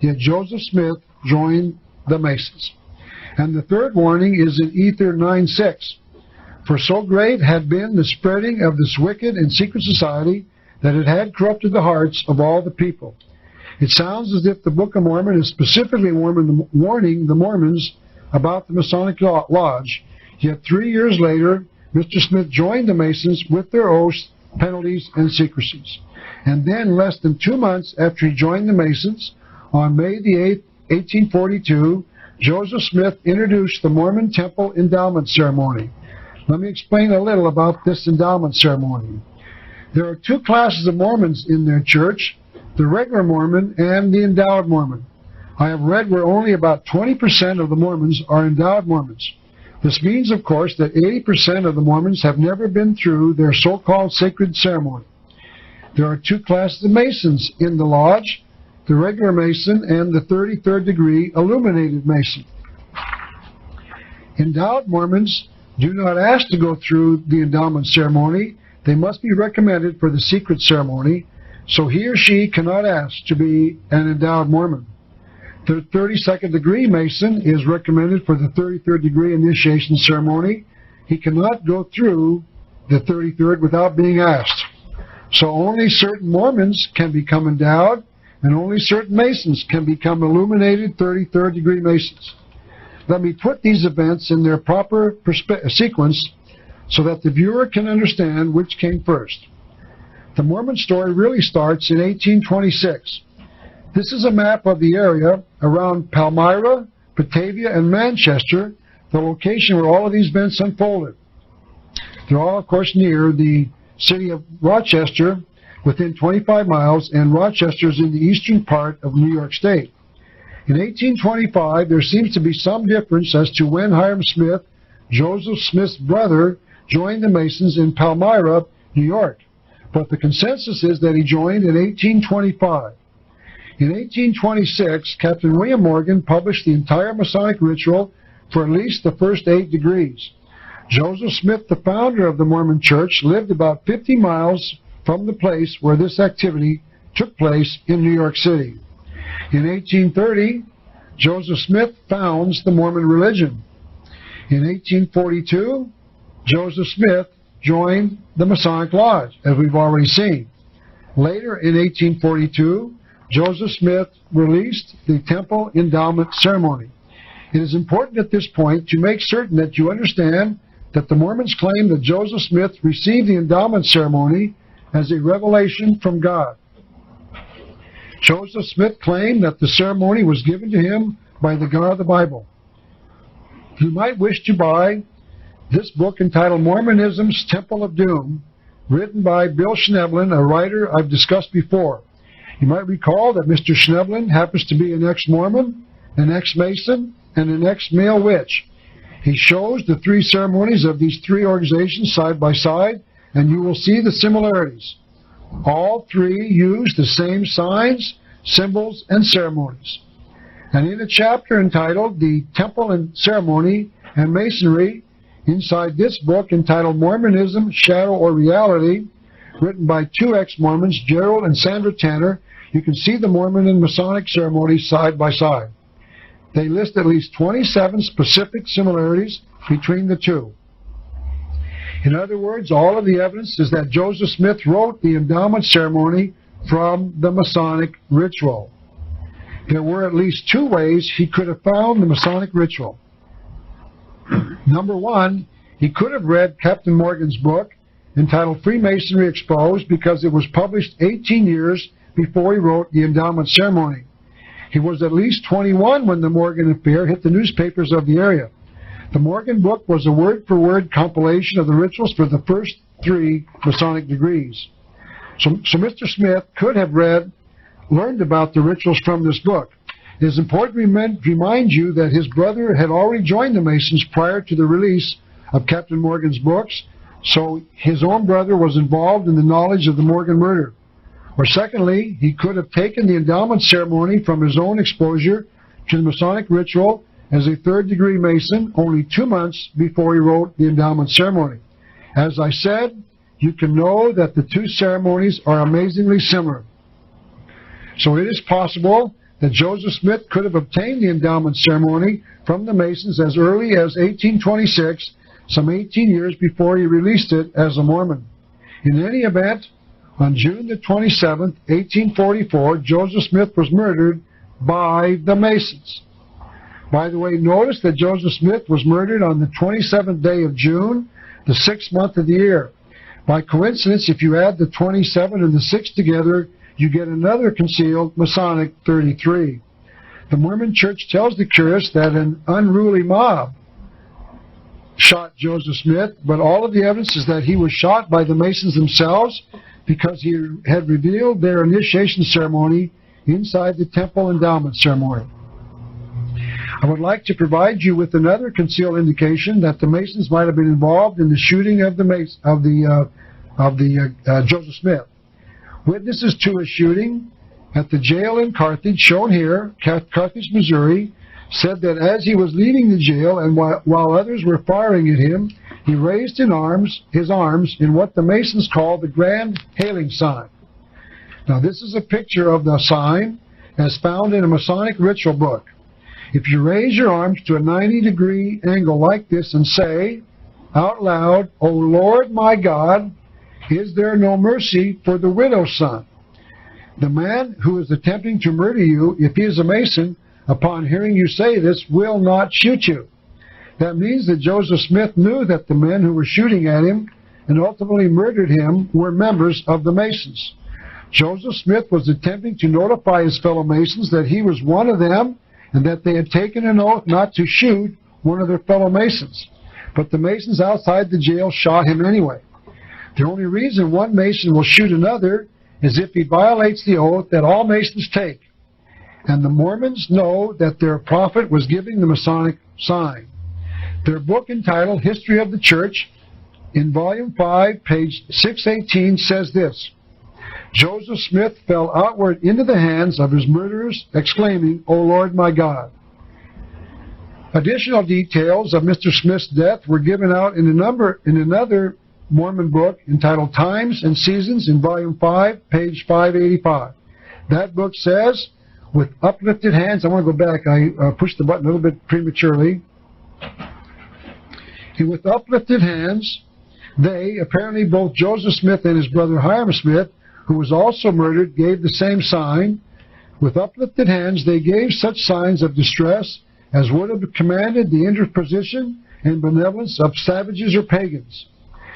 Yet Joseph Smith joined the Masons." And the third warning is in Ether 9:6. "For so great had been the spreading of this wicked and secret society that it had corrupted the hearts of all the people." It sounds as if the Book of Mormon is specifically warning the Mormons about the Masonic Lodge. Yet 3 years later, Mr. Smith joined the Masons with their oaths, penalties, and secrecies. And then, less than 2 months after he joined the Masons, on May the 8th, 1842, Joseph Smith introduced the Mormon Temple Endowment Ceremony. Let me explain a little about this endowment ceremony. There are 2 classes of Mormons in their church, the regular Mormon and the endowed Mormon. I have read where only about 20% of the Mormons are endowed Mormons. This means, of course, that 80% of the Mormons have never been through their so-called sacred ceremony. There are 2 classes of Masons in the Lodge, the regular Mason and the 33rd degree illuminated Mason. Endowed Mormons do not ask to go through the endowment ceremony. They must be recommended for the secret ceremony, so he or she cannot ask to be an endowed Mormon. The 32nd degree Mason is recommended for the 33rd degree initiation ceremony. He cannot go through the 33rd without being asked. So only certain Mormons can become endowed, and only certain Masons can become illuminated 33rd degree Masons. let me put these events in their proper sequence so that the viewer can understand which came first. The Mormon story really starts in 1826. This is a map of the area around Palmyra, Batavia, and Manchester, the location where all of these events unfolded. They're all, of course, near the city of Rochester, within 25 miles, and Rochester is in the eastern part of New York State. In 1825, there seems to be some difference as to when Hiram Smith, Joseph Smith's brother, joined the Masons in Palmyra, New York. But the consensus is that he joined in 1825. In 1826, Captain William Morgan published the entire Masonic ritual for at least the first 8 degrees. Joseph Smith, the founder of the Mormon Church, lived about 50 miles from the place where this activity took place in New York City. In 1830, Joseph Smith founds the Mormon religion. In 1842, Joseph Smith joined the Masonic Lodge, as we've already seen. Later, in 1842, Joseph Smith released the Temple Endowment Ceremony. It is important at this point to make certain that you understand that the Mormons claim that Joseph Smith received the endowment ceremony as a revelation from God. Joseph Smith claimed that the ceremony was given to him by the God of the Bible. You might wish to buy this book entitled Mormonism's Temple of Doom, written by Bill Schneblin, a writer I've discussed before. You might recall that Mr. Schneblin happens to be an ex-Mormon, an ex-Mason, and an ex-male witch. He shows the 3 ceremonies of these 3 organizations side by side, and you will see the similarities. All 3 use the same signs, symbols, and ceremonies. And in a chapter entitled The Temple and Ceremony and Masonry, inside this book entitled Mormonism, Shadow or Reality, written by 2 ex-Mormons, Gerald and Sandra Tanner, you can see the Mormon and Masonic ceremonies side by side. They list at least 27 specific similarities between the 2. In other words, all of the evidence is that Joseph Smith wrote the endowment ceremony from the Masonic ritual. There were at least 2 ways he could have found the Masonic ritual. Number 1, he could have read Captain Morgan's book entitled Freemasonry Exposed, because it was published 18 years before he wrote the endowment ceremony. He was at least 21 when the Morgan affair hit the newspapers of the area. The Morgan book was a word-for-word compilation of the rituals for the first 3 Masonic degrees. So Mr. Smith could have learned about the rituals from this book. It is important to remind you that his brother had already joined the Masons prior to the release of Captain Morgan's books, so his own brother was involved in the knowledge of the Morgan murder. Or secondly, he could have taken the endowment ceremony from his own exposure to the Masonic ritual as a 3rd-degree Mason only 2 months before he wrote the endowment ceremony. As I said, you can know that the 2 ceremonies are amazingly similar. So it is possible that Joseph Smith could have obtained the endowment ceremony from the Masons as early as 1826, some 18 years before he released it as a Mormon. In any event, on June the 27th, 1844, Joseph Smith was murdered by the Masons. By the way, notice that Joseph Smith was murdered on the 27th day of June, the 6th month of the year. By coincidence, if you add the 27 and the 6 together, you get another concealed Masonic 33. The Mormon Church tells the curious that an unruly mob shot Joseph Smith, but all of the evidence is that he was shot by the Masons themselves because he had revealed their initiation ceremony inside the Temple Endowment Ceremony. I would like to provide you with another concealed indication that the Masons might have been involved in the shooting of Joseph Smith. Witnesses to a shooting at the jail in Carthage, shown here, Carthage, Missouri, said that as he was leaving the jail and while others were firing at him, he raised his arms in what the Masons call the Grand Hailing Sign. Now this is a picture of the sign as found in a Masonic ritual book. If you raise your arms to a 90-degree angle like this and say out loud, "O Lord my God, is there no mercy for the widow's son?" The man who is attempting to murder you, if he is a Mason, upon hearing you say this, will not shoot you." That means that Joseph Smith knew that the men who were shooting at him and ultimately murdered him were members of the Masons. Joseph Smith was attempting to notify his fellow Masons that he was one of them and that they had taken an oath not to shoot one of their fellow Masons. But the Masons outside the jail shot him anyway. The only reason one Mason will shoot another is if he violates the oath that all Masons take. And the Mormons know that their prophet was giving the Masonic sign. Their book entitled History of the Church, in Volume 5, page 618, says this: "Joseph Smith fell outward into the hands of his murderers, exclaiming, 'O Lord my God.'" Additional details of Mr. Smith's death were given out in another Mormon book entitled Times and Seasons in Volume 5, page 585. That book says, "With uplifted hands," I want to go back, I pushed the button a little bit prematurely. "And with uplifted hands, they," apparently both Joseph Smith and his brother Hiram Smith, who was also murdered, gave the same sign. "With uplifted hands, they gave such signs of distress as would have commanded the interposition and benevolence of savages or pagans."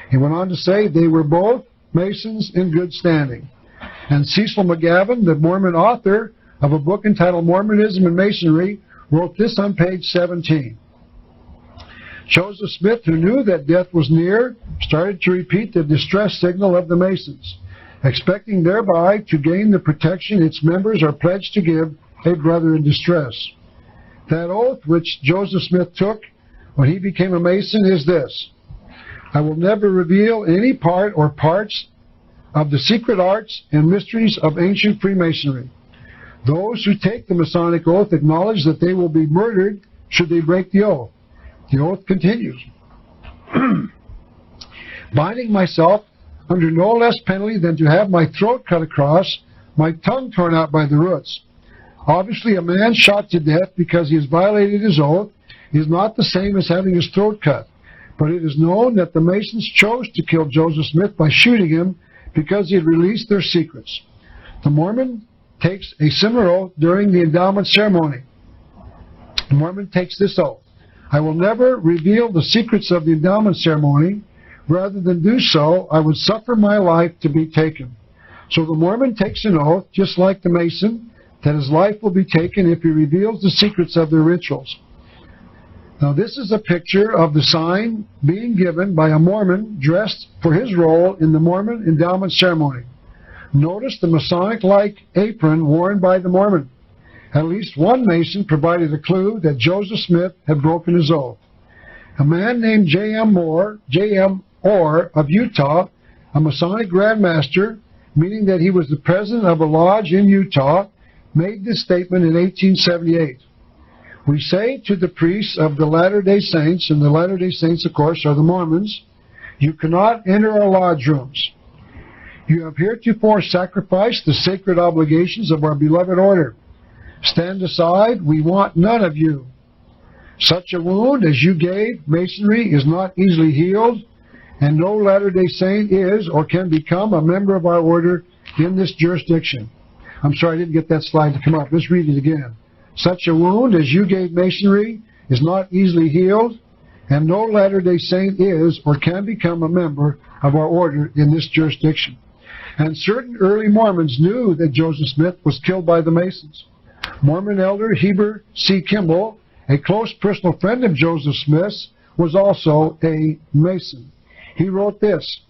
He went on to say they were both Masons in good standing. And Cecil McGavin, the Mormon author of a book entitled Mormonism and Masonry, wrote this on page 17. Joseph Smith, who knew that death was near, started to repeat the distress signal of the Masons, expecting thereby to gain the protection its members are pledged to give a brother in distress. That oath which Joseph Smith took when he became a Mason is this: "I will never reveal any part or parts of the secret arts and mysteries of ancient Freemasonry. Those who take the Masonic oath acknowledge that they will be murdered should they break the oath." The oath continues. "Binding myself under no less penalty than to have my throat cut across, my tongue torn out by the roots." Obviously, a man shot to death because he has violated his oath is not the same as having his throat cut. But it is known that the Masons chose to kill Joseph Smith by shooting him because he had released their secrets. The Mormon takes a similar oath during the endowment ceremony. The Mormon takes this oath: "I will never reveal the secrets of the endowment ceremony. Rather than do so, I would suffer my life to be taken." So the Mormon takes an oath, just like the Mason, that his life will be taken if he reveals the secrets of their rituals. Now this is a picture of the sign being given by a Mormon dressed for his role in the Mormon endowment ceremony. Notice the Masonic-like apron worn by the Mormon. At least one Mason provided a clue that Joseph Smith had broken his oath. A man named J.M. Orr of Utah, a Masonic Grand Master, meaning that he was the president of a lodge in Utah, made this statement in 1878. "We say to the priests of the Latter-day Saints," and the Latter-day Saints, of course, are the Mormons, "you cannot enter our lodge rooms. You have heretofore sacrificed the sacred obligations of our beloved order. Stand aside, we want none of you. Such a wound as you gave Masonry is not easily healed, and no Latter-day Saint is or can become a member of our order in this jurisdiction." I'm sorry, I didn't get that slide to come up. Let's read it again. "Such a wound as you gave Masonry is not easily healed, and no Latter-day Saint is or can become a member of our order in this jurisdiction." And certain early Mormons knew that Joseph Smith was killed by the Masons. Mormon elder Heber C. Kimball, a close personal friend of Joseph Smith's, was also a Mason. He wrote this: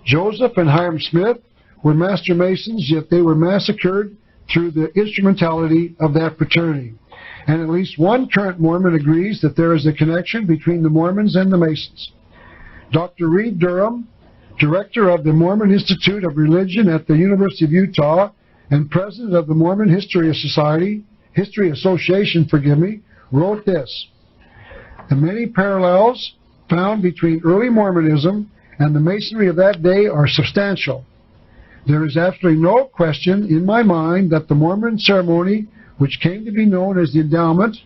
"Joseph and Hiram Smith were master Masons, yet they were massacred through the instrumentality of that fraternity." And at least one current Mormon agrees that there is a connection between the Mormons and the Masons. Dr. Reed Durham, director of the Mormon Institute of Religion at the University of Utah and president of the Mormon History Association, wrote this: "The many parallels found between early Mormonism and the Masonry of that day are substantial. There is absolutely no question in my mind that the Mormon ceremony, which came to be known as the endowment,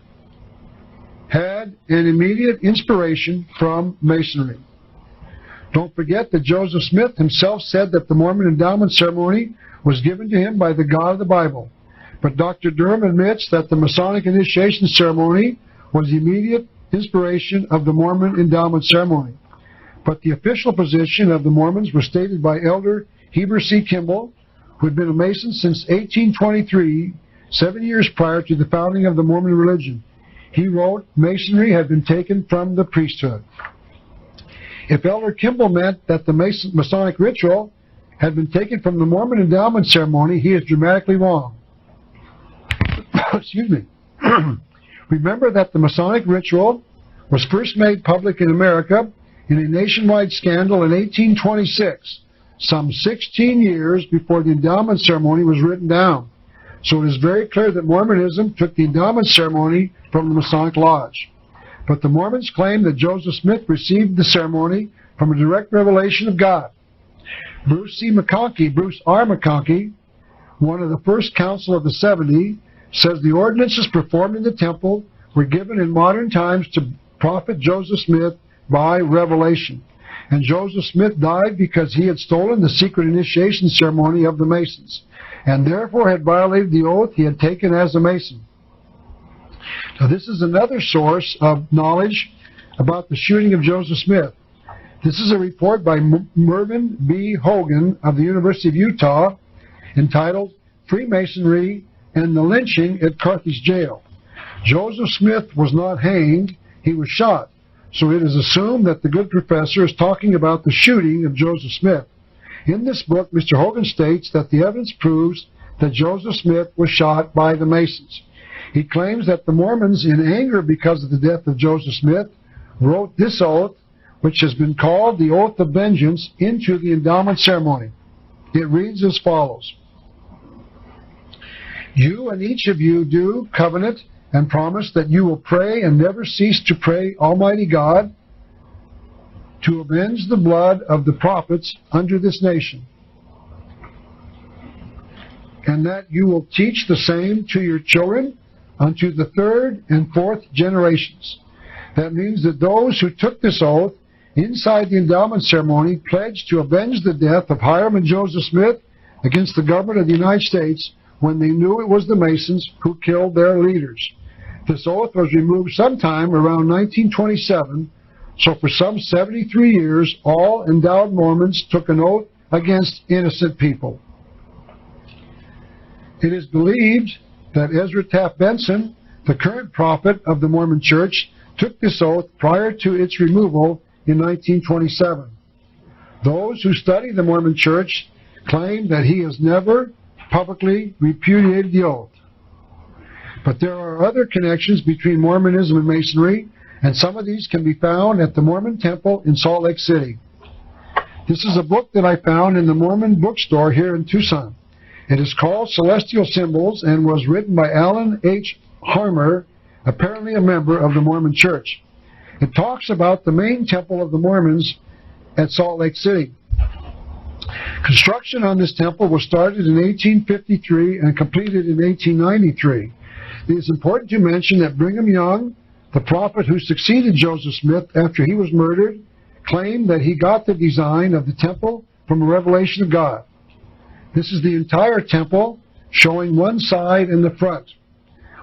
had an immediate inspiration from Masonry." Don't forget that Joseph Smith himself said that the Mormon endowment ceremony was given to him by the God of the Bible. But Dr. Durham admits that the Masonic initiation ceremony was the immediate inspiration of the Mormon endowment ceremony. But the official position of the Mormons was stated by Elder Heber C. Kimball, who had been a Mason since 1823, 7 years prior to the founding of the Mormon religion. He wrote, Masonry had been taken from the priesthood. If Elder Kimball meant that the Masonic ritual had been taken from the Mormon endowment ceremony, he is dramatically wrong. Excuse me. Remember that the Masonic ritual was first made public in America in a nationwide scandal in 1826, some 16 years before the endowment ceremony was written down. So it is very clear that Mormonism took the endowment ceremony from the Masonic Lodge. But the Mormons claim that Joseph Smith received the ceremony from a direct revelation of God. Bruce R. McConkie, one of the first council of the 70, says the ordinances performed in the temple were given in modern times to prophet Joseph Smith by revelation. And Joseph Smith died because he had stolen the secret initiation ceremony of the Masons, and therefore had violated the oath he had taken as a Mason. Now this is another source of knowledge about the shooting of Joseph Smith. This is a report by Mervyn B. Hogan of the University of Utah entitled Freemasonry and the Lynching at Carthage Jail. Joseph Smith was not hanged, he was shot. So it is assumed that the good professor is talking about the shooting of Joseph Smith. In this book, Mr. Hogan states that the evidence proves that Joseph Smith was shot by the Masons. He claims that the Mormons, in anger because of the death of Joseph Smith, wrote this oath, which has been called the Oath of Vengeance, into the endowment ceremony. It reads as follows. You and each of you do covenant and promise that you will pray and never cease to pray Almighty God to avenge the blood of the prophets under this nation, and that you will teach the same to your children unto the third and fourth generations. That means that those who took this oath inside the endowment ceremony pledged to avenge the death of Hiram and Joseph Smith against the government of the United States when they knew it was the Masons who killed their leaders. This oath was removed sometime around 1927, so for some 73 years, all endowed Mormons took an oath against innocent people. It is believed that Ezra Taft Benson, the current prophet of the Mormon Church, took this oath prior to its removal in 1927. Those who study the Mormon Church claim that he has never publicly repudiated the oath. But there are other connections between Mormonism and Masonry, and some of these can be found at the Mormon Temple in Salt Lake City. This is a book that I found in the Mormon bookstore here in Tucson. It is called Celestial Symbols and was written by Alan H. Harmer, apparently a member of the Mormon Church. It talks about the main temple of the Mormons at Salt Lake City. Construction on this temple was started in 1853 and completed in 1893. It is important to mention that Brigham Young, the prophet who succeeded Joseph Smith after he was murdered, claimed that he got the design of the temple from a revelation of God. This is the entire temple, showing one side and the front.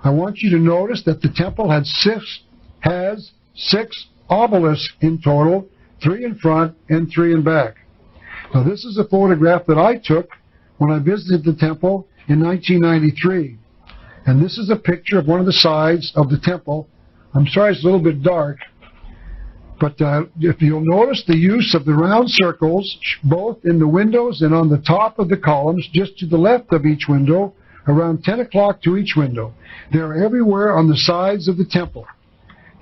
I want you to notice that the temple has six obelisks in total, 3 in front and 3 in back. Now this is a photograph that I took when I visited the temple in 1993. And this is a picture of one of the sides of the temple. I'm sorry it's a little bit dark, but if you'll notice the use of the round circles, both in the windows and on the top of the columns, just to the left of each window, around 10 o'clock to each window. They are everywhere on the sides of the temple.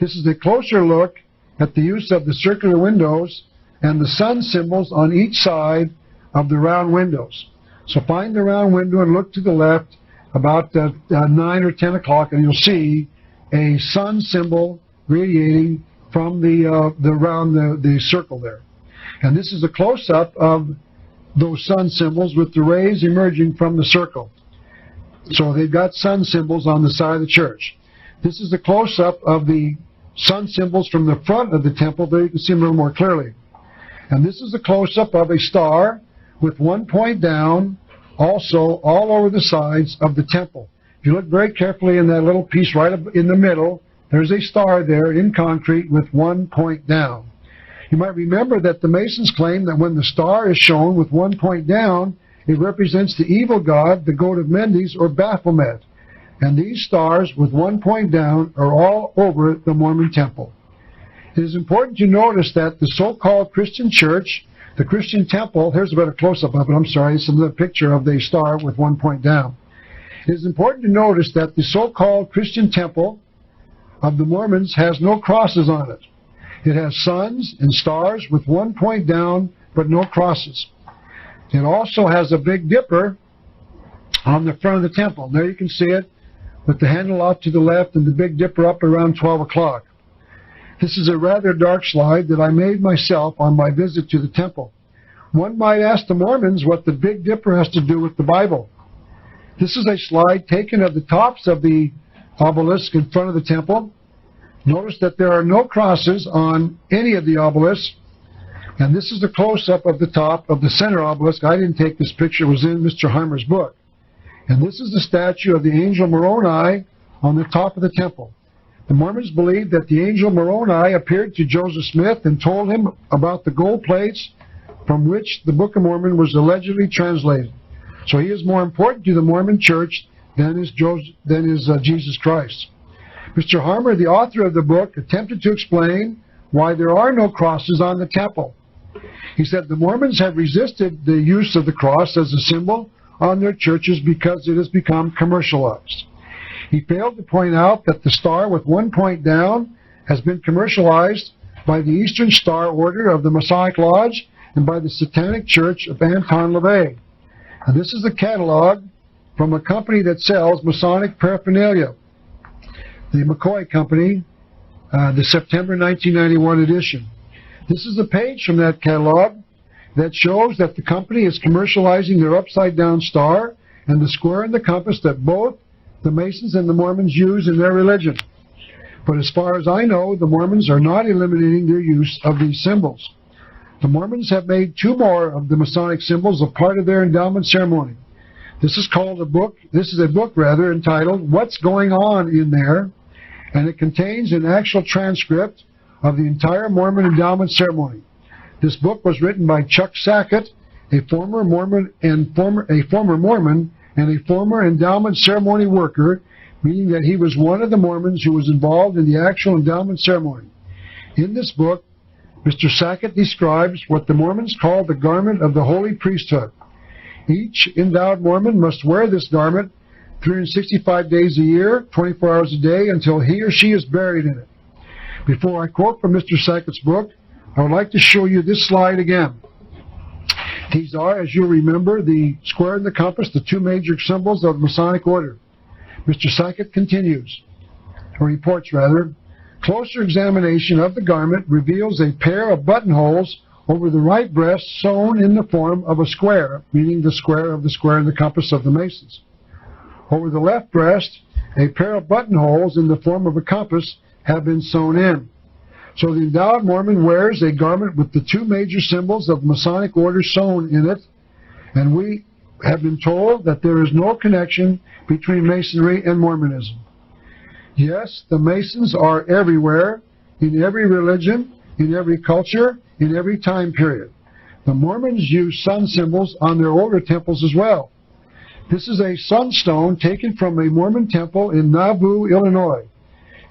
This is a closer look at the use of the circular windows and the sun symbols on each side of the round windows. So find the round window and look to the left about 9 or 10 o'clock, and you'll see a sun symbol radiating from the circle there. And this is a close-up of those sun symbols with the rays emerging from the circle. So they've got sun symbols on the side of the church. This is a close-up of the sun symbols from the front of the temple. There you can see them a little more clearly. And this is a close-up of a star with one point down, also all over the sides of the temple. If you look very carefully in that little piece right up in the middle, there's a star there in concrete with one point down. You might remember that the Masons claim that when the star is shown with one point down, it represents the evil god, the goat of Mendes, or Baphomet. And these stars with one point down are all over the Mormon temple. It is important to notice that the so-called Christian church, the Christian temple, here's a better close-up of it, I'm sorry, it's another picture of the star with one point down. It is important to notice that the so-called Christian temple of the Mormons has no crosses on it. It has suns and stars with one point down, but no crosses. It also has a Big Dipper on the front of the temple. There you can see it, with the handle off to the left and the Big Dipper up around 12 o'clock. This is a rather dark slide that I made myself on my visit to the temple. One might ask the Mormons what the Big Dipper has to do with the Bible. This is a slide taken of the tops of the obelisk in front of the temple. Notice that there are no crosses on any of the obelisks. And this is the close-up of the top of the center obelisk. I didn't take this picture. It was in Mr. Harmer's book. And this is the statue of the angel Moroni on the top of the temple. The Mormons believe that the angel Moroni appeared to Joseph Smith and told him about the gold plates from which the Book of Mormon was allegedly translated. So he is more important to the Mormon church than is Jesus Christ. Mr. Harmer, the author of the book, attempted to explain why there are no crosses on the temple. He said the Mormons have resisted the use of the cross as a symbol on their churches because it has become commercialized. He failed to point out that the star with one point down has been commercialized by the Eastern Star Order of the Masonic Lodge and by the Satanic Church of Anton LaVey. And this is a catalog from a company that sells Masonic paraphernalia, the McCoy Company, the September 1991 edition. This is a page from that catalog that shows that the company is commercializing their upside-down star and the square and the compass that both the Masons and the Mormons use in their religion. But as far as I know, the Mormons are not eliminating their use of these symbols. The Mormons have made two more of the Masonic symbols a part of their endowment ceremony. This is called a book. This is a book, rather, entitled "What's Going On in There?" and it contains an actual transcript of the entire Mormon endowment ceremony. This book was written by Chuck Sackett, a former Mormon and a former endowment ceremony worker, meaning that he was one of the Mormons who was involved in the actual endowment ceremony. In this book, Mr. Sackett describes what the Mormons call the garment of the holy priesthood. Each endowed Mormon must wear this garment 365 days a year, 24 hours a day, until he or she is buried in it. Before I quote from Mr. Sackett's book, I would like to show you this slide again. These are, as you'll remember, the square and the compass, the two major symbols of the Masonic order. Mr. Sackett continues, or reports rather, closer examination of the garment reveals a pair of buttonholes over the right breast sewn in the form of a square, meaning the square of the square and the compass of the Masons. Over the left breast, a pair of buttonholes in the form of a compass have been sewn in. So the endowed Mormon wears a garment with the two major symbols of the Masonic order sewn in it, and we have been told that there is no connection between Masonry and Mormonism. Yes, the Masons are everywhere, in every religion, in every culture, in every time period. The Mormons use sun symbols on their older temples as well. This is a sunstone taken from a Mormon temple in Nauvoo, Illinois.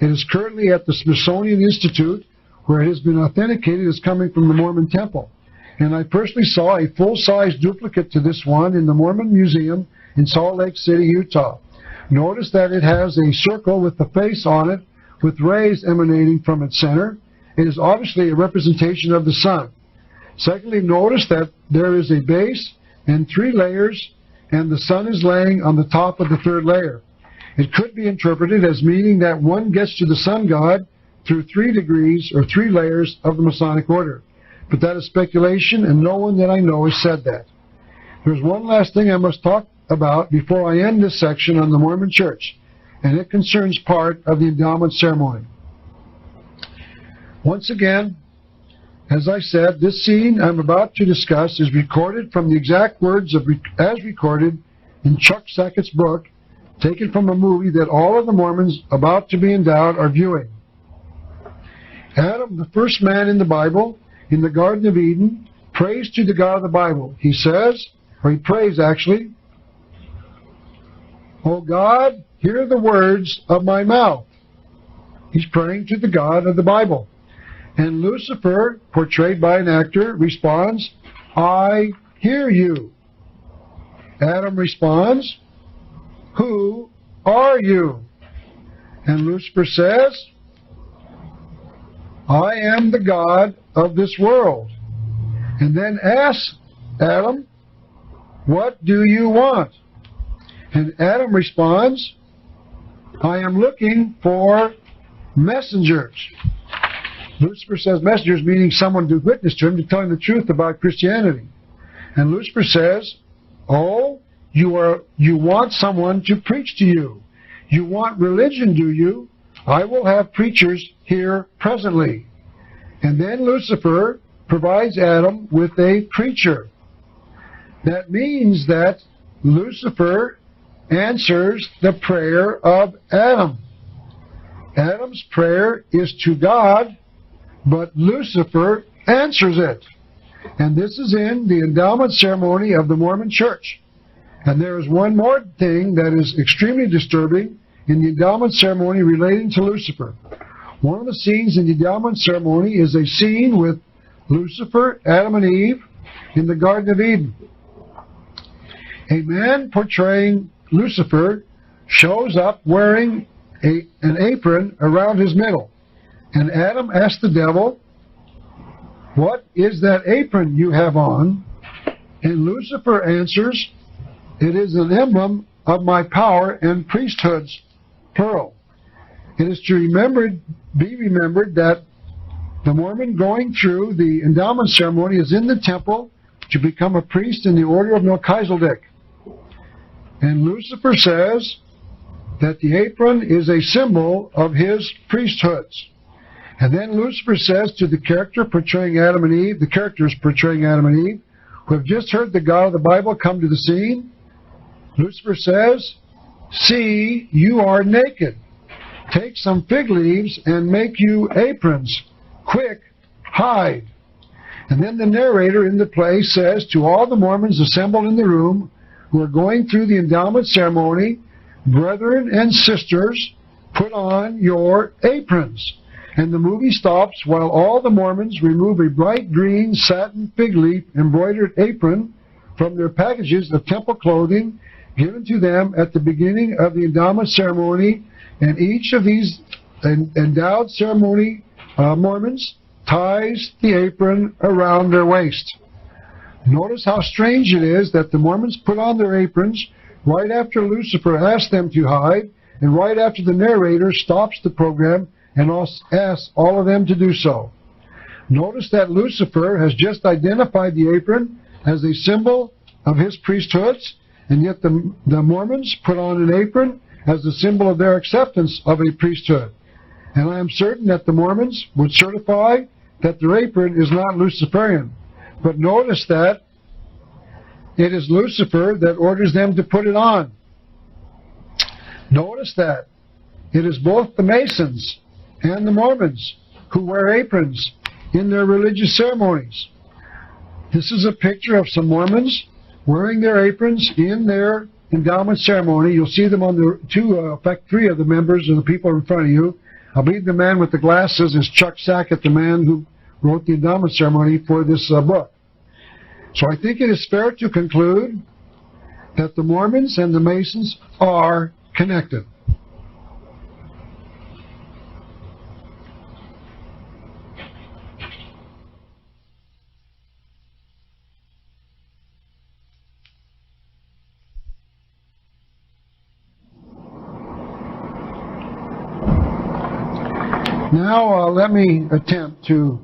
It is currently at the Smithsonian Institute, where it has been authenticated as coming from the Mormon temple. And I personally saw a full-size duplicate to this one in the Mormon Museum in Salt Lake City, Utah. Notice that it has a circle with the face on it, with rays emanating from its center. It is obviously a representation of the sun. Secondly, notice that there is a base and 3 layers, and the sun is laying on the top of the 3rd layer. It could be interpreted as meaning that one gets to the sun god through 3 degrees or 3 layers of the Masonic order. But that is speculation, and no one that I know has said that. There's one last thing I must talk about before I end this section on the Mormon Church, and it concerns part of the endowment ceremony. Once again, as I said, this scene I'm about to discuss is recorded from the exact words as recorded in Chuck Sackett's book, taken from a movie that all of the Mormons about to be endowed are viewing. Adam, the first man in the Bible, in the Garden of Eden, prays to the God of the Bible. He says, or he prays actually, "O God, hear the words of my mouth." He's praying to the God of the Bible. And Lucifer, portrayed by an actor, responds, "I hear you." Adam responds, "Who are you?" And Lucifer says, "I am the God of this world." And then asks Adam, "What do you want?" And Adam responds, "I am looking for messengers." Lucifer says messengers, meaning someone to witness to him, to tell him the truth about Christianity. And Lucifer says, "Oh, you want someone to preach to you. You want religion, do you? I will have preachers here presently." And then Lucifer provides Adam with a preacher. That means that Lucifer answers the prayer of Adam. Adam's prayer is to God, but Lucifer answers it. And this is in the endowment ceremony of the Mormon Church. And there is one more thing that is extremely disturbing in the endowment ceremony relating to Lucifer. One of the scenes in the endowment ceremony is a scene with Lucifer, Adam and Eve in the Garden of Eden. A man portraying Lucifer shows up wearing an apron around his middle. And Adam asked the devil, "What is that apron you have on?" And Lucifer answers, "It is an emblem of my power and priesthoods, plural." It is to be remembered that the Mormon going through the endowment ceremony is in the temple to become a priest in the order of Melchizedek. And Lucifer says that the apron is a symbol of his priesthoods. And then Lucifer says to the character portraying Adam and Eve, the characters portraying Adam and Eve, who have just heard the God of the Bible come to the scene, Lucifer says, "See, you are naked. Take some fig leaves and make you aprons. Quick, hide." And then the narrator in the play says to all the Mormons assembled in the room who are going through the endowment ceremony, "Brethren and sisters, put on your aprons." And the movie stops while all the Mormons remove a bright green satin fig leaf embroidered apron from their packages of temple clothing given to them at the beginning of the endowment ceremony. And each of these endowed ceremony Mormons ties the apron around their waist. Notice how strange it is that the Mormons put on their aprons right after Lucifer asked them to hide, and right after the narrator stops the program and asks all of them to do so. Notice that Lucifer has just identified the apron as a symbol of his priesthoods, and yet the Mormons put on an apron as a symbol of their acceptance of a priesthood. And I am certain that the Mormons would certify that their apron is not Luciferian. But notice that it is Lucifer that orders them to put it on. Notice that it is both the Masons and the Mormons who wear aprons in their religious ceremonies. This is a picture of some Mormons wearing their aprons in their endowment ceremony. You'll see them on the three of the members and the people in front of you. I believe the man with the glasses is Chuck Sackett, the man who wrote the endowment ceremony for this book. So I think it is fair to conclude that the Mormons and the Masons are connected. Now let me attempt to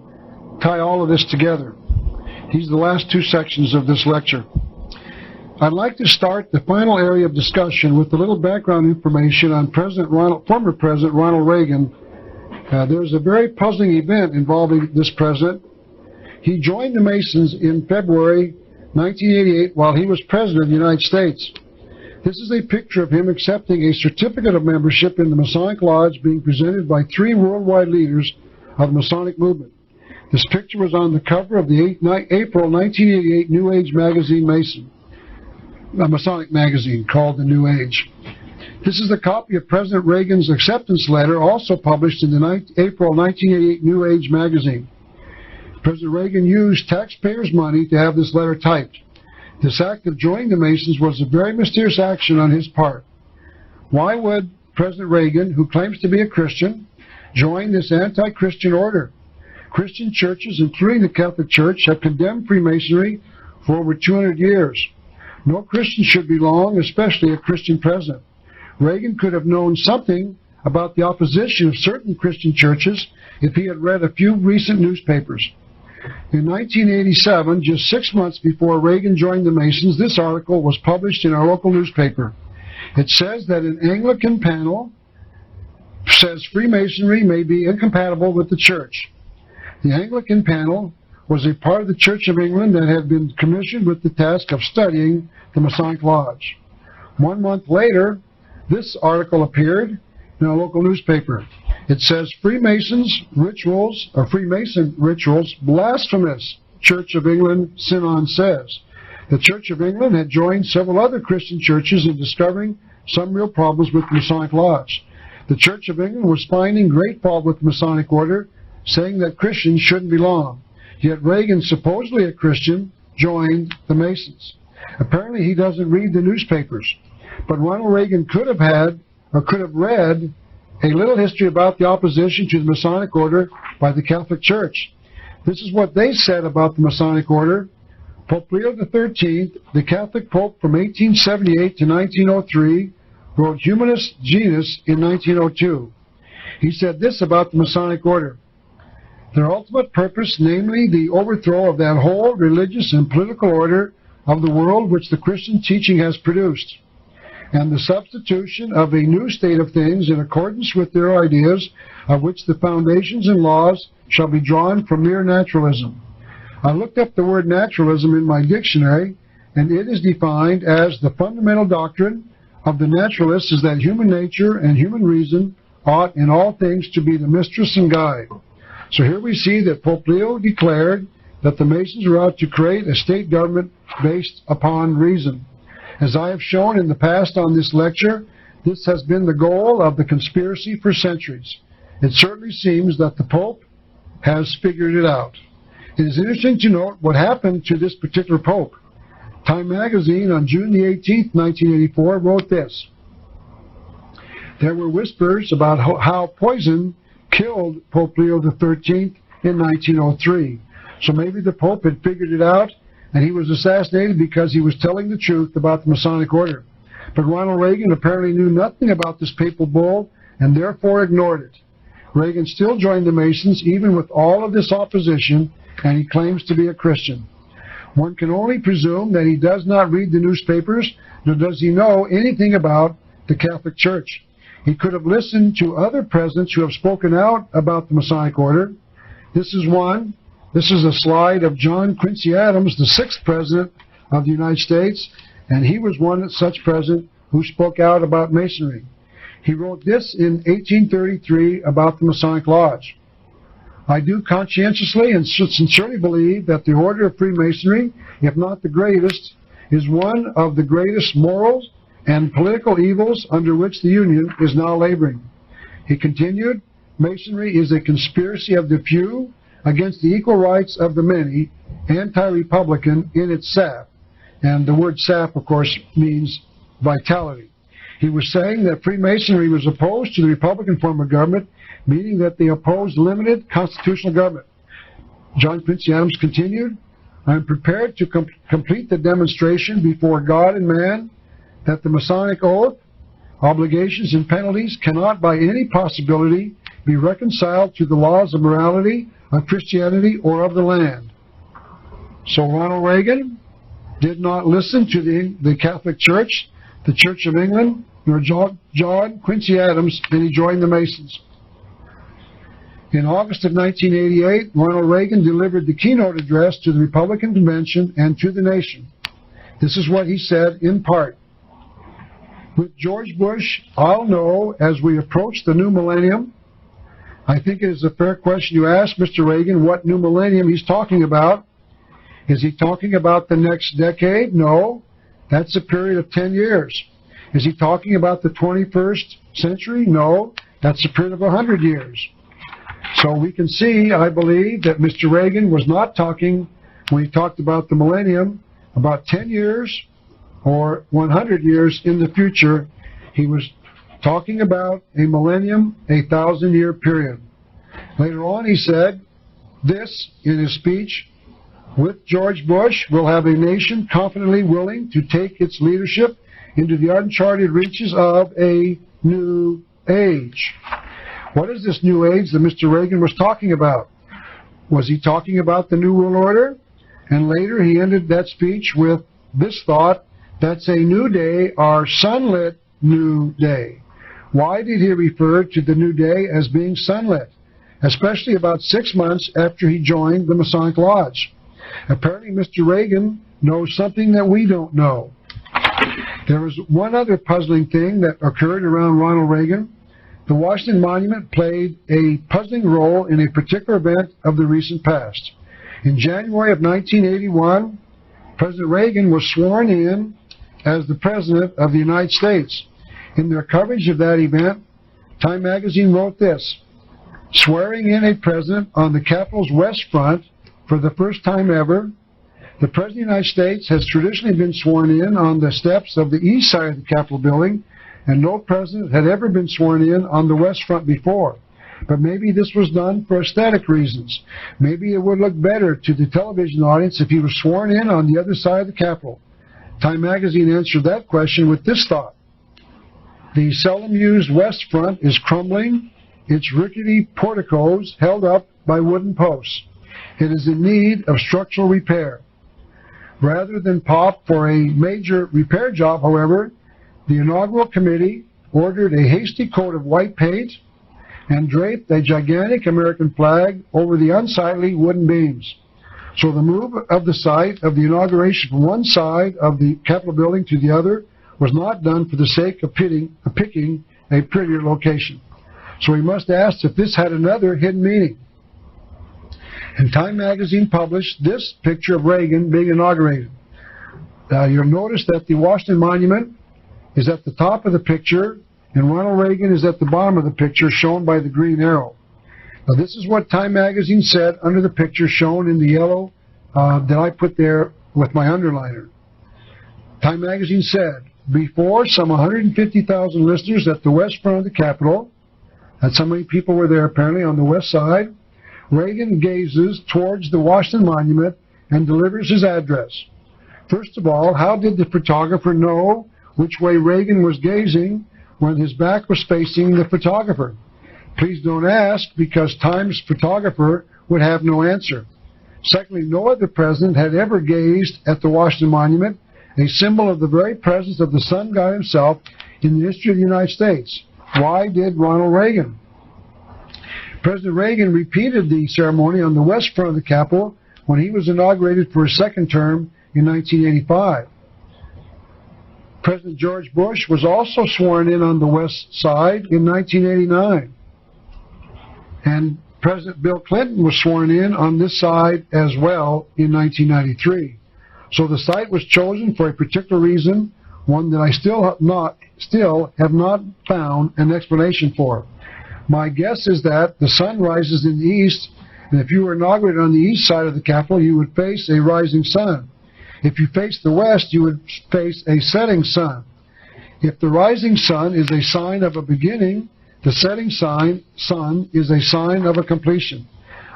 tie all of this together. These are the last two sections of this lecture. I'd like to start the final area of discussion with a little background information on former President Ronald Reagan. There's a very puzzling event involving this president. He joined the Masons in February 1988 while he was President of the United States. This is a picture of him accepting a certificate of membership in the Masonic Lodge being presented by 3 worldwide leaders of the Masonic movement. This picture was on the cover of the April 1988 New Age magazine a Masonic magazine called The New Age. This is a copy of President Reagan's acceptance letter, also published in the April 1988 New Age magazine. President Reagan used taxpayers' money to have this letter typed. This act of joining the Masons was a very mysterious action on his part. Why would President Reagan, who claims to be a Christian, join this anti-Christian order? Christian churches, including the Catholic Church, have condemned Freemasonry for over 200 years. No Christian should belong, especially a Christian president. Reagan could have known something about the opposition of certain Christian churches if he had read a few recent newspapers. In 1987, just 6 months before Reagan joined the Masons, this article was published in our local newspaper. It says that an Anglican panel says Freemasonry may be incompatible with the Church. The Anglican panel was a part of the Church of England that had been commissioned with the task of studying the Masonic Lodge. 1 month later, this article appeared in a local newspaper. It says, Freemason rituals, blasphemous, Church of England Synod says. The Church of England had joined several other Christian churches in discovering some real problems with the Masonic Lodge. The Church of England was finding great fault with the Masonic order, saying that Christians shouldn't belong. Yet Reagan, supposedly a Christian, joined the Masons. Apparently he doesn't read the newspapers. But Ronald Reagan could have read a little history about the opposition to the Masonic order by the Catholic Church. This is what they said about the Masonic order. Pope Leo XIII, the Catholic Pope from 1878 to 1903, wrote Humanus Genus in 1902. He said this about the Masonic order. Their ultimate purpose, namely the overthrow of that whole religious and political order of the world which the Christian teaching has produced, and the substitution of a new state of things in accordance with their ideas, of which the foundations and laws shall be drawn from mere naturalism. I looked up the word naturalism in my dictionary, and it is defined as the fundamental doctrine of the naturalists is that human nature and human reason ought in all things to be the mistress and guide. So here we see that Pope Leo declared that the Masons were out to create a state government based upon reason. As I have shown in the past on this lecture, this has been the goal of the conspiracy for centuries. It certainly seems that the Pope has figured it out. It is interesting to note what happened to this particular Pope. Time magazine on June the 18th, 1984 wrote this. There were whispers about how poison killed Pope Leo XIII in 1903. So maybe the Pope had figured it out and he was assassinated because he was telling the truth about the Masonic order. But Ronald Reagan apparently knew nothing about this papal bull and therefore ignored it. Reagan still joined the Masons even with all of this opposition, and he claims to be a Christian. One can only presume that he does not read the newspapers, nor does he know anything about the Catholic Church. He could have listened to other presidents who have spoken out about the Masonic order. This is one. This is a slide of John Quincy Adams, the 6th President of the United States, and he was one such president who spoke out about Masonry. He wrote this in 1833 about the Masonic Lodge. I do conscientiously and sincerely believe that the order of Freemasonry, if not the greatest, is one of the greatest morals and political evils under which the Union is now laboring. He continued, Masonry is a conspiracy of the few against the equal rights of the many, anti-republican in its sap. And the word sap, of course, means vitality. He was saying that Freemasonry was opposed to the Republican form of government, meaning that they opposed limited constitutional government. John Quincy Adams continued, I am prepared to complete the demonstration before God and man that the Masonic oath, obligations, and penalties cannot by any possibility be reconciled to the laws of morality, of Christianity, or of the land. So Ronald Reagan did not listen to the Catholic Church, the Church of England, nor John Quincy Adams, and he joined the Masons. In August of 1988, Ronald Reagan delivered the keynote address to the Republican Convention and to the nation. This is what he said in part. With George Bush, I'll know as we approach the new millennium. I think it is a fair question you ask Mr. Reagan what new millennium he's talking about. Is he talking about the next decade? No. That's a period of 10 years. Is he talking about the 21st century? No. That's a period of 100 years. So we can see, I believe, that Mr. Reagan was not talking, when he talked about the millennium, about 10 years or 100 years in the future. He was talking about a millennium, a 1,000-year period. Later on he said this in his speech: with George Bush, we'll have a nation confidently willing to take its leadership into the uncharted reaches of a new age. What is this new age that Mr. Reagan was talking about? Was he talking about the New World Order? And later he ended that speech with this thought: that's a new day, our sunlit new day. Why did he refer to the new day as being sunlit, especially about 6 months after he joined the Masonic Lodge? Apparently Mr. Reagan knows something that we don't know. There was one other puzzling thing that occurred around Ronald Reagan. The Washington Monument played a puzzling role in a particular event of the recent past. In January of 1981, President Reagan was sworn in as the President of the United States. In their coverage of that event, Time magazine wrote this: swearing in a president on the Capitol's west front for the first time ever. The President of the United States has traditionally been sworn in on the steps of the east side of the Capitol building, and no president had ever been sworn in on the west front before. But maybe this was done for aesthetic reasons. Maybe it would look better to the television audience if he was sworn in on the other side of the Capitol. Time magazine answered that question with this thought: the seldom used west front is crumbling, its rickety porticos held up by wooden posts. It is in need of structural repair. Rather than pop for a major repair job, however, the inaugural committee ordered a hasty coat of white paint and draped a gigantic American flag over the unsightly wooden beams. So the move of the site of the inauguration from one side of the Capitol building to the other was not done for the sake of picking a prettier location. So we must ask if this had another hidden meaning. And Time magazine published this picture of Reagan being inaugurated. You'll notice that the Washington Monument is at the top of the picture, and Ronald Reagan is at the bottom of the picture, shown by the green arrow. Now, this is what Time magazine said under the picture shown in the yellow that I put there with my underliner. Time magazine said, before some 150,000 listeners at the west front of the Capitol, that's how many people were there apparently on the west side, Reagan gazes towards the Washington Monument and delivers his address. First of all, how did the photographer know which way Reagan was gazing when his back was facing the photographer? Please don't ask, because Time's photographer would have no answer. Secondly, no other president had ever gazed at the Washington Monument, a symbol of the very presence of the sun god himself in the history of the United States. Why did Ronald Reagan? President Reagan repeated the ceremony on the west front of the Capitol when he was inaugurated for his second term in 1985. President George Bush was also sworn in on the west side in 1989. And President Bill Clinton was sworn in on this side as well in 1993. So the site was chosen for a particular reason, one that I still have not found an explanation for. My guess is that the sun rises in the east, and if you were inaugurated on the east side of the Capitol, you would face a rising sun. If you face the west, you would face a setting sun. If the rising sun is a sign of a beginning, the setting sun is a sign of a completion.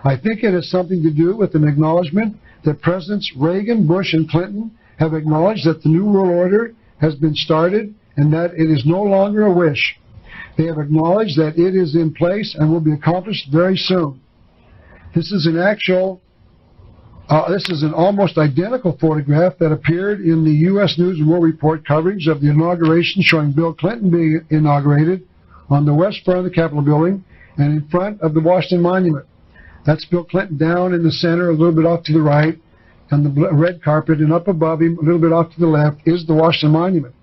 I think it has something to do with an acknowledgement that Presidents Reagan, Bush, and Clinton have acknowledged that the New World Order has been started and that it is no longer a wish. They have acknowledged that it is in place and will be accomplished very soon. This is an almost identical photograph that appeared in the U.S. News and World Report coverage of the inauguration, showing Bill Clinton being inaugurated on the west front of the Capitol building and in front of the Washington Monument. That's Bill Clinton down in the center, a little bit off to the right, and the red carpet, and up above him, a little bit off to the left, is the Washington Monument.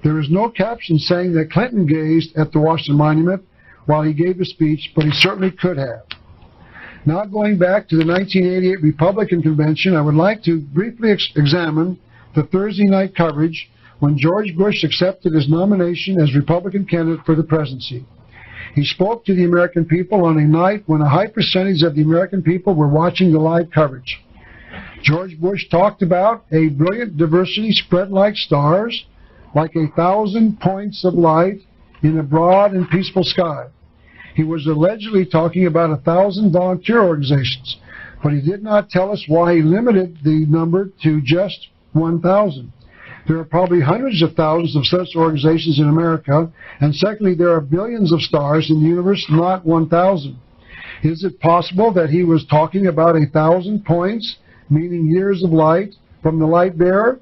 There is no caption saying that Clinton gazed at the Washington Monument while he gave a speech, but he certainly could have. Now going back to the 1988 Republican Convention, I would like to briefly examine the Thursday night coverage when George Bush accepted his nomination as Republican candidate for the presidency. He spoke to the American people on a night when a high percentage of the American people were watching the live coverage. George Bush talked about a brilliant diversity spread like stars, like 1,000 points of light in a broad and peaceful sky. He was allegedly talking about 1,000 volunteer organizations, but he did not tell us why he limited the number to just 1,000. There are probably hundreds of thousands of such organizations in America, and secondly, there are billions of stars in the universe, not 1,000. Is it possible that he was talking about 1,000 points, meaning years of light, from the light bearer?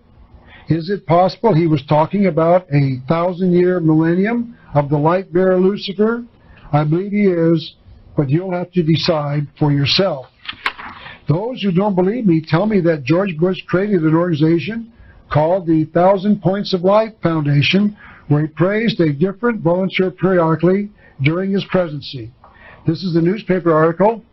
Is it possible he was talking about a 1,000-year millennium of the light bearer Lucifer? I believe he is, but you'll have to decide for yourself. Those who don't believe me tell me that George Bush created an organization called the 1,000 Points of Light Foundation, where he praised a different volunteer periodically during his presidency. This is a newspaper article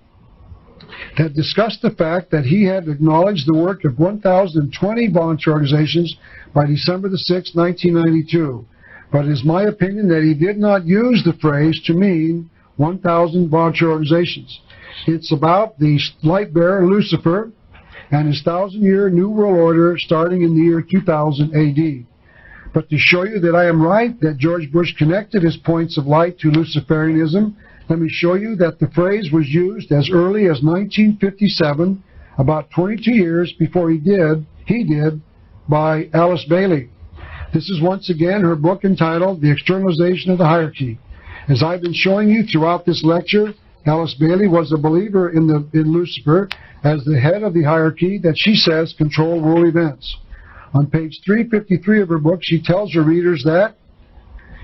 that discussed the fact that he had acknowledged the work of 1,020 volunteer organizations by December the 6th, 1992. But it is my opinion that he did not use the phrase to mean 1,000 volunteer organizations. It's about the light bearer Lucifer and his 1,000-year New World Order starting in the year 2000 A.D. But to show you that I am right, that George Bush connected his points of light to Luciferianism, let me show you that the phrase was used as early as 1957, about 22 years before he did, by Alice Bailey. This is once again her book entitled The Externalization of the Hierarchy. As I've been showing you throughout this lecture, Alice Bailey was a believer in Lucifer as the head of the hierarchy that she says control world events. On page 353 of her book, she tells her readers that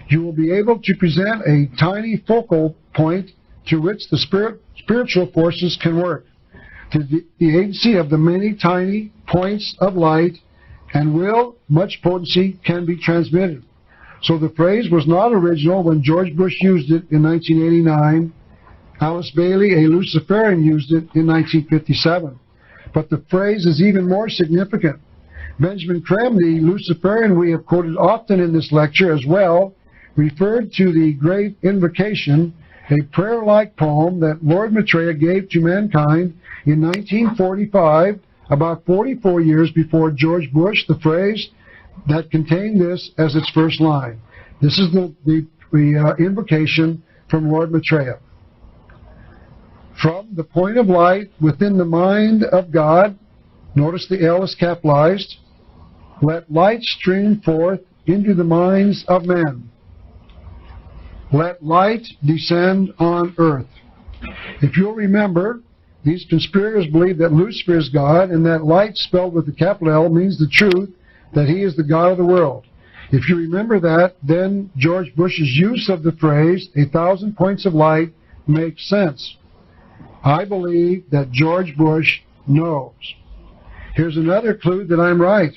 you will be able to present a tiny focal point through which the spiritual forces can work. Through the agency of the many tiny points of light and will, much potency can be transmitted. So the phrase was not original when George Bush used it in 1989. Alice Bailey, a Luciferian, used it in 1957. But the phrase is even more significant. Benjamin Creme, the Luciferian we have quoted often in this lecture as well, referred to the Great Invocation, a prayer-like poem that Lord Maitreya gave to mankind in 1945, about 44 years before George Bush, the phrase that contained this as its first line. This is the invocation from Lord Maitreya. From the point of light within the mind of God, notice the L is capitalized, let light stream forth into the minds of men. Let light descend on earth. If you'll remember, these conspirators believe that Lucifer is God and that light spelled with a capital L means the truth, that he is the God of the world. If you remember that, then George Bush's use of the phrase, 1,000 points of light, makes sense. I believe that George Bush knows. Here's another clue that I'm right.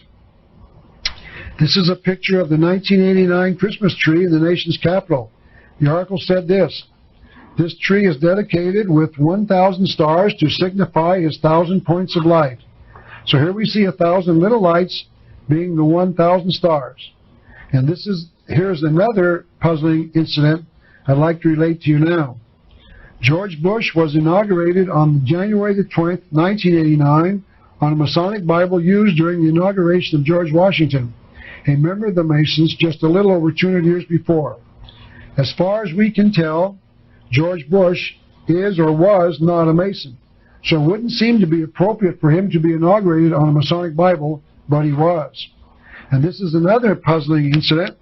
This is a picture of the 1989 Christmas tree in the nation's capital. The article said this: this tree is dedicated with 1,000 stars to signify his 1,000 points of light. So here we see 1,000 little lights being the 1,000 stars. And here's another puzzling incident I'd like to relate to you now. George Bush was inaugurated on January the 20th, 1989, on a Masonic Bible used during the inauguration of George Washington, a member of the Masons, just a little over 200 years before. As far as we can tell, George Bush is or was not a Mason, so it wouldn't seem to be appropriate for him to be inaugurated on a Masonic Bible, but he was. And this is another puzzling incident.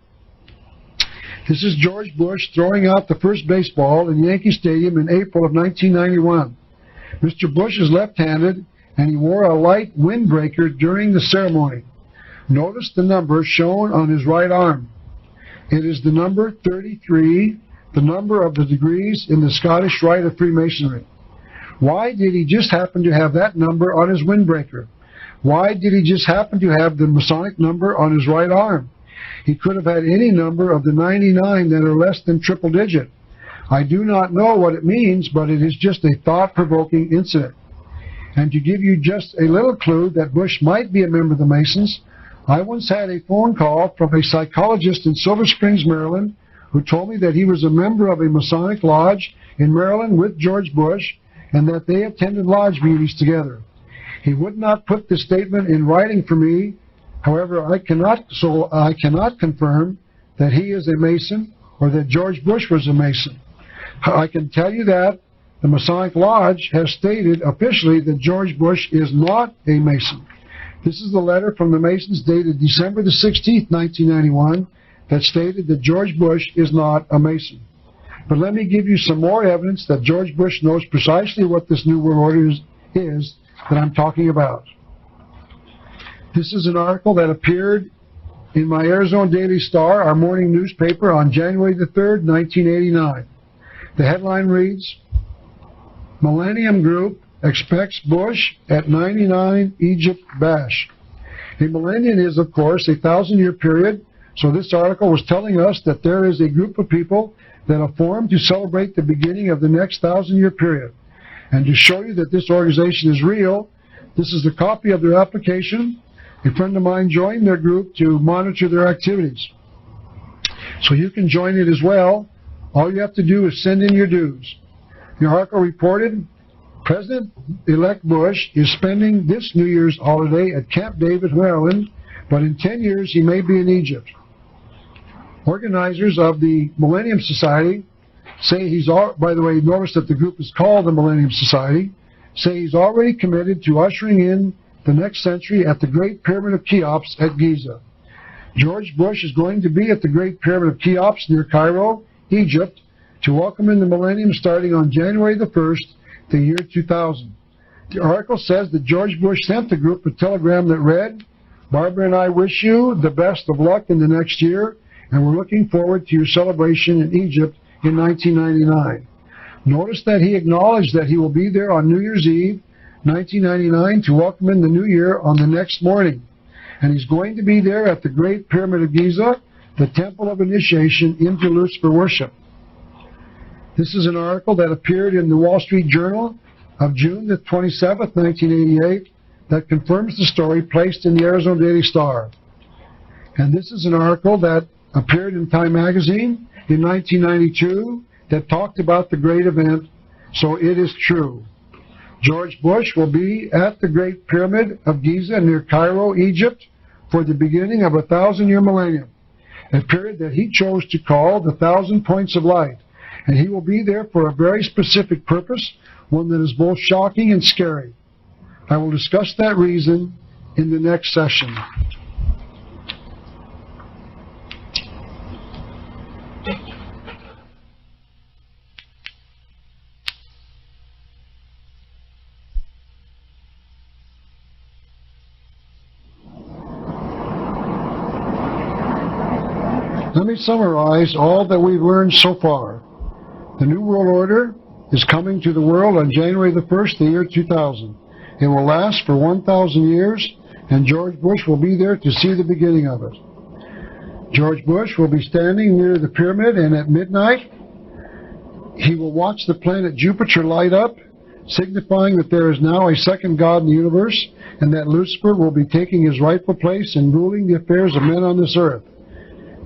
This is George Bush throwing out the first baseball in Yankee Stadium in April of 1991. Mr. Bush is left-handed, and he wore a light windbreaker during the ceremony. Notice the number shown on his right arm. It is the number 33, the number of the degrees in the Scottish Rite of Freemasonry. Why did he just happen to have that number on his windbreaker? Why did he just happen to have the Masonic number on his right arm? He could have had any number of the 99 that are less than triple digit. I do not know what it means, but it is just a thought-provoking incident. And to give you just a little clue that Bush might be a member of the Masons, I once had a phone call from a psychologist in Silver Springs, Maryland, who told me that he was a member of a Masonic lodge in Maryland with George Bush, and that they attended lodge meetings together. He would not put the statement in writing for me. However, I cannot confirm that he is a Mason or that George Bush was a Mason. I can tell you that the Masonic Lodge has stated officially that George Bush is not a Mason. This is the letter from the Masons dated December the 16th, 1991, that stated that George Bush is not a Mason. But let me give you some more evidence that George Bush knows precisely what this New World Order is that I'm talking about. This is an article that appeared in my Arizona Daily Star, our morning newspaper, on January the 3rd, 1989. The headline reads, Millennium Group expects Bush at 99 Egypt Bash. A millennium is, of course, a 1,000-year period, so this article was telling us that there is a group of people that have formed to celebrate the beginning of the next 1,000-year period. And to show you that this organization is real, this is a copy of their application. A friend of mine joined their group to monitor their activities. So you can join it as well. All you have to do is send in your dues. The article reported, President-elect Bush is spending this New Year's holiday at Camp David, Maryland, but in 10 years he may be in Egypt. Organizers of the Millennium Society say by the way, notice that the group is called the Millennium Society, say he's already committed to ushering in the next century at the Great Pyramid of Cheops at Giza. George Bush is going to be at the Great Pyramid of Cheops near Cairo, Egypt, to welcome in the millennium starting on January the 1st, the year 2000. The article says that George Bush sent the group a telegram that read, Barbara and I wish you the best of luck in the next year, and we're looking forward to your celebration in Egypt in 1999. Notice that he acknowledged that he will be there on New Year's Eve, 1999, to welcome in the new year on the next morning. And he's going to be there at the Great Pyramid of Giza, the temple of initiation into Lucifer worship. This is an article that appeared in the Wall Street Journal of June the 27th, 1988, that confirms the story placed in the Arizona Daily Star. And this is an article that appeared in Time magazine in 1992 that talked about the great event, so it is true. George Bush will be at the Great Pyramid of Giza near Cairo, Egypt, for the beginning of a 1,000-year millennium, a period that he chose to call the 1,000 Points of Light. And he will be there for a very specific purpose, one that is both shocking and scary. I will discuss that reason in the next session. Let me summarize all that we've learned so far. The New World Order is coming to the world on January the 1st, the year 2000. It will last for 1,000 years, and George Bush will be there to see the beginning of it. George Bush will be standing near the pyramid, and at midnight, he will watch the planet Jupiter light up, signifying that there is now a second God in the universe, and that Lucifer will be taking his rightful place in ruling the affairs of men on this earth.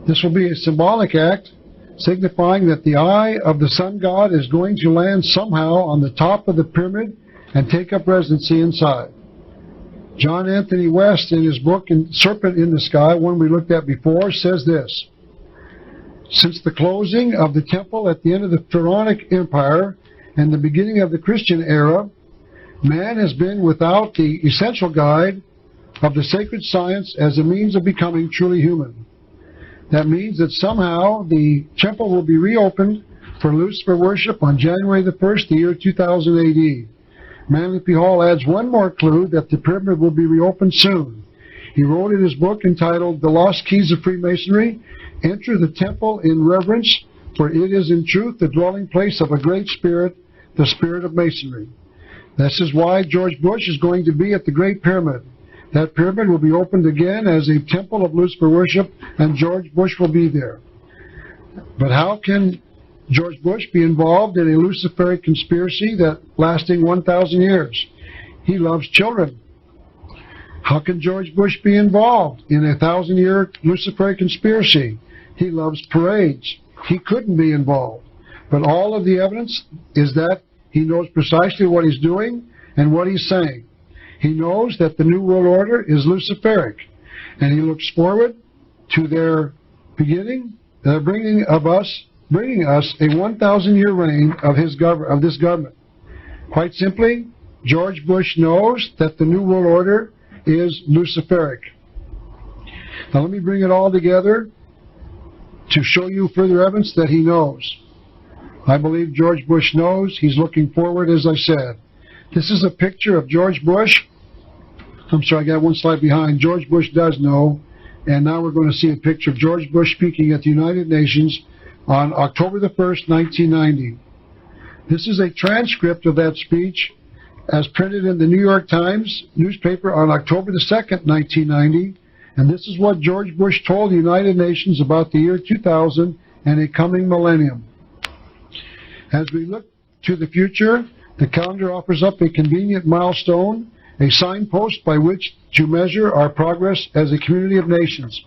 This will be a symbolic act, signifying that the eye of the sun god is going to land somehow on the top of the pyramid and take up residency inside. John Anthony West, in his book Serpent in the Sky, one we looked at before, says this: since the closing of the temple at the end of the Pharaonic Empire and the beginning of the Christian era, man has been without the essential guide of the sacred science as a means of becoming truly human. That means that somehow the temple will be reopened for Lucifer worship on January the 1st, the year 2000 AD. Manly P. Hall adds one more clue that the pyramid will be reopened soon. He wrote in his book entitled The Lost Keys of Freemasonry, enter the temple in reverence, for it is in truth the dwelling place of a great spirit, the spirit of Masonry. This is why George Bush is going to be at the Great Pyramid. That pyramid will be opened again as a temple of Lucifer worship, and George Bush will be there. But how can George Bush be involved in a Luciferic conspiracy that lasting 1,000 years? He loves children. How can George Bush be involved in a 1,000-year Luciferic conspiracy? He loves parades. He couldn't be involved. But all of the evidence is that he knows precisely what he's doing and what he's saying. He knows that the New World Order is Luciferic, and he looks forward to their bringing us a 1,000-year reign of this government. Quite simply, George Bush knows that the New World Order is Luciferic. Now let me bring it all together to show you further evidence that he knows. I believe George Bush knows. He's looking forward, as I said. This is a picture of George Bush. I'm sorry, I got one slide behind. George Bush does know, and now we're going to see a picture of George Bush speaking at the United Nations on October the 1st, 1990. This is a transcript of that speech as printed in the New York Times newspaper on October the 2nd, 1990, and this is what George Bush told the United Nations about the year 2000 and a coming millennium. As we look to the future, the calendar offers up a convenient milestone, a signpost by which to measure our progress as a community of nations.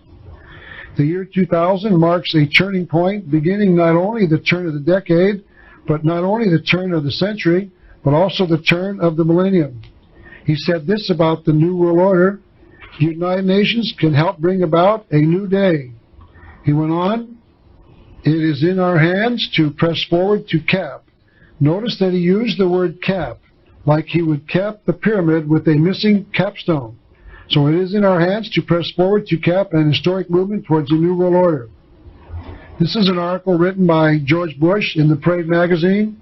The year 2000 marks a turning point, beginning not only the turn of the decade, but not only the turn of the century, but also the turn of the millennium. He said this about the New World Order: the United Nations can help bring about a new day. He went on, it is in our hands to press forward to cap. Notice that he used the word cap, like he would cap the pyramid with a missing capstone. So it is in our hands to press forward to cap an historic movement towards a new world order. This is an article written by George Bush in the Parade magazine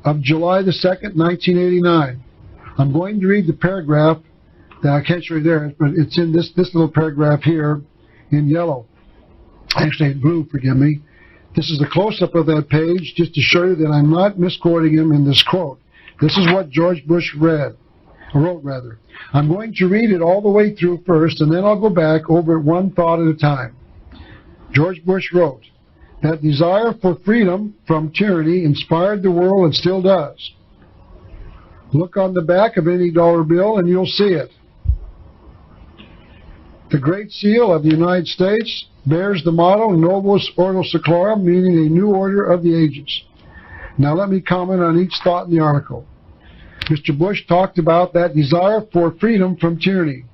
of July the 2nd, 1989. I'm going to read the paragraph that I can't show you there, but it's in this little paragraph here in yellow. Actually, in blue, forgive me. This is a close-up of that page just to show you that I'm not misquoting him in this quote. This is what George Bush wrote. I'm going to read it all the way through first, and then I'll go back over it one thought at a time. George Bush wrote, that desire for freedom from tyranny inspired the world and still does. Look on the back of any dollar bill and you'll see it. The Great Seal of the United States bears the motto Novus Ordo Seclorum, meaning a new order of the ages. Now let me comment on each thought in the article. Mr. Bush talked about that desire for freedom from tyranny.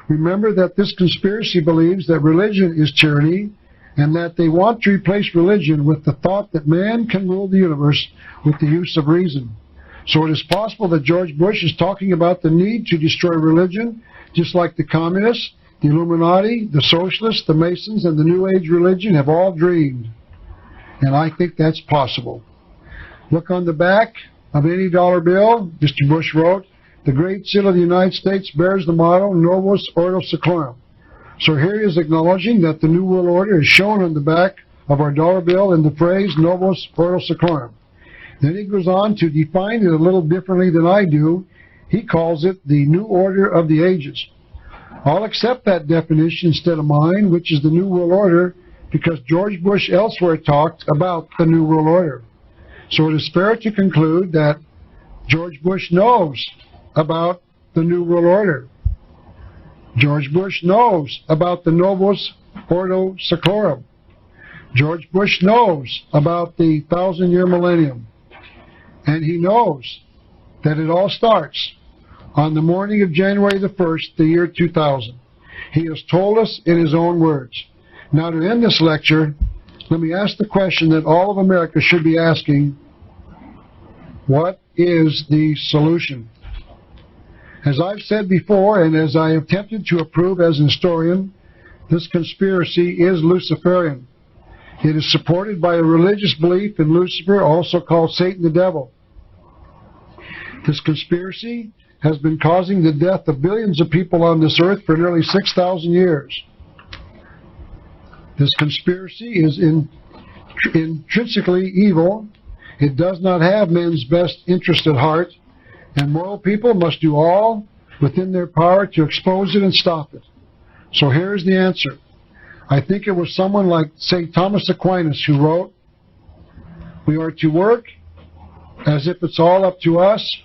Remember that this conspiracy believes that religion is tyranny, and that they want to replace religion with the thought that man can rule the universe with the use of reason. So it is possible that George Bush is talking about the need to destroy religion, just like the communists, the Illuminati, the socialists, the Masons, and the New Age religion have all dreamed. And I think that's possible. Look on the back of any dollar bill. Mr. Bush wrote, the Great Seal of the United States bears the motto Novus Ordo Seclorum. So here he is acknowledging that the New World Order is shown on the back of our dollar bill in the phrase Novus Ordo Seclorum. Then he goes on to define it a little differently than I do. He calls it the New Order of the Ages. I'll accept that definition instead of mine, which is the New World Order, because George Bush elsewhere talked about the New World Order. So it is fair to conclude that George Bush knows about the New World Order. George Bush knows about the Novus Ordo Seclorum. George Bush knows about the 1,000-year millennium. And he knows that it all starts on the morning of January the 1st, the year 2000. He has told us in his own words. Now, to end this lecture, let me ask the question that all of America should be asking: what is the solution? As I've said before, and as I have attempted to approve as an historian, this conspiracy is Luciferian. It is supported by a religious belief in Lucifer, also called Satan the Devil. This conspiracy has been causing the death of billions of people on this earth for nearly 6,000 years. This conspiracy is intrinsically evil. It does not have men's best interest at heart, and moral people must do all within their power to expose it and stop it. So here's the answer. I think it was someone like St. Thomas Aquinas who wrote, "We are to work as if it's all up to us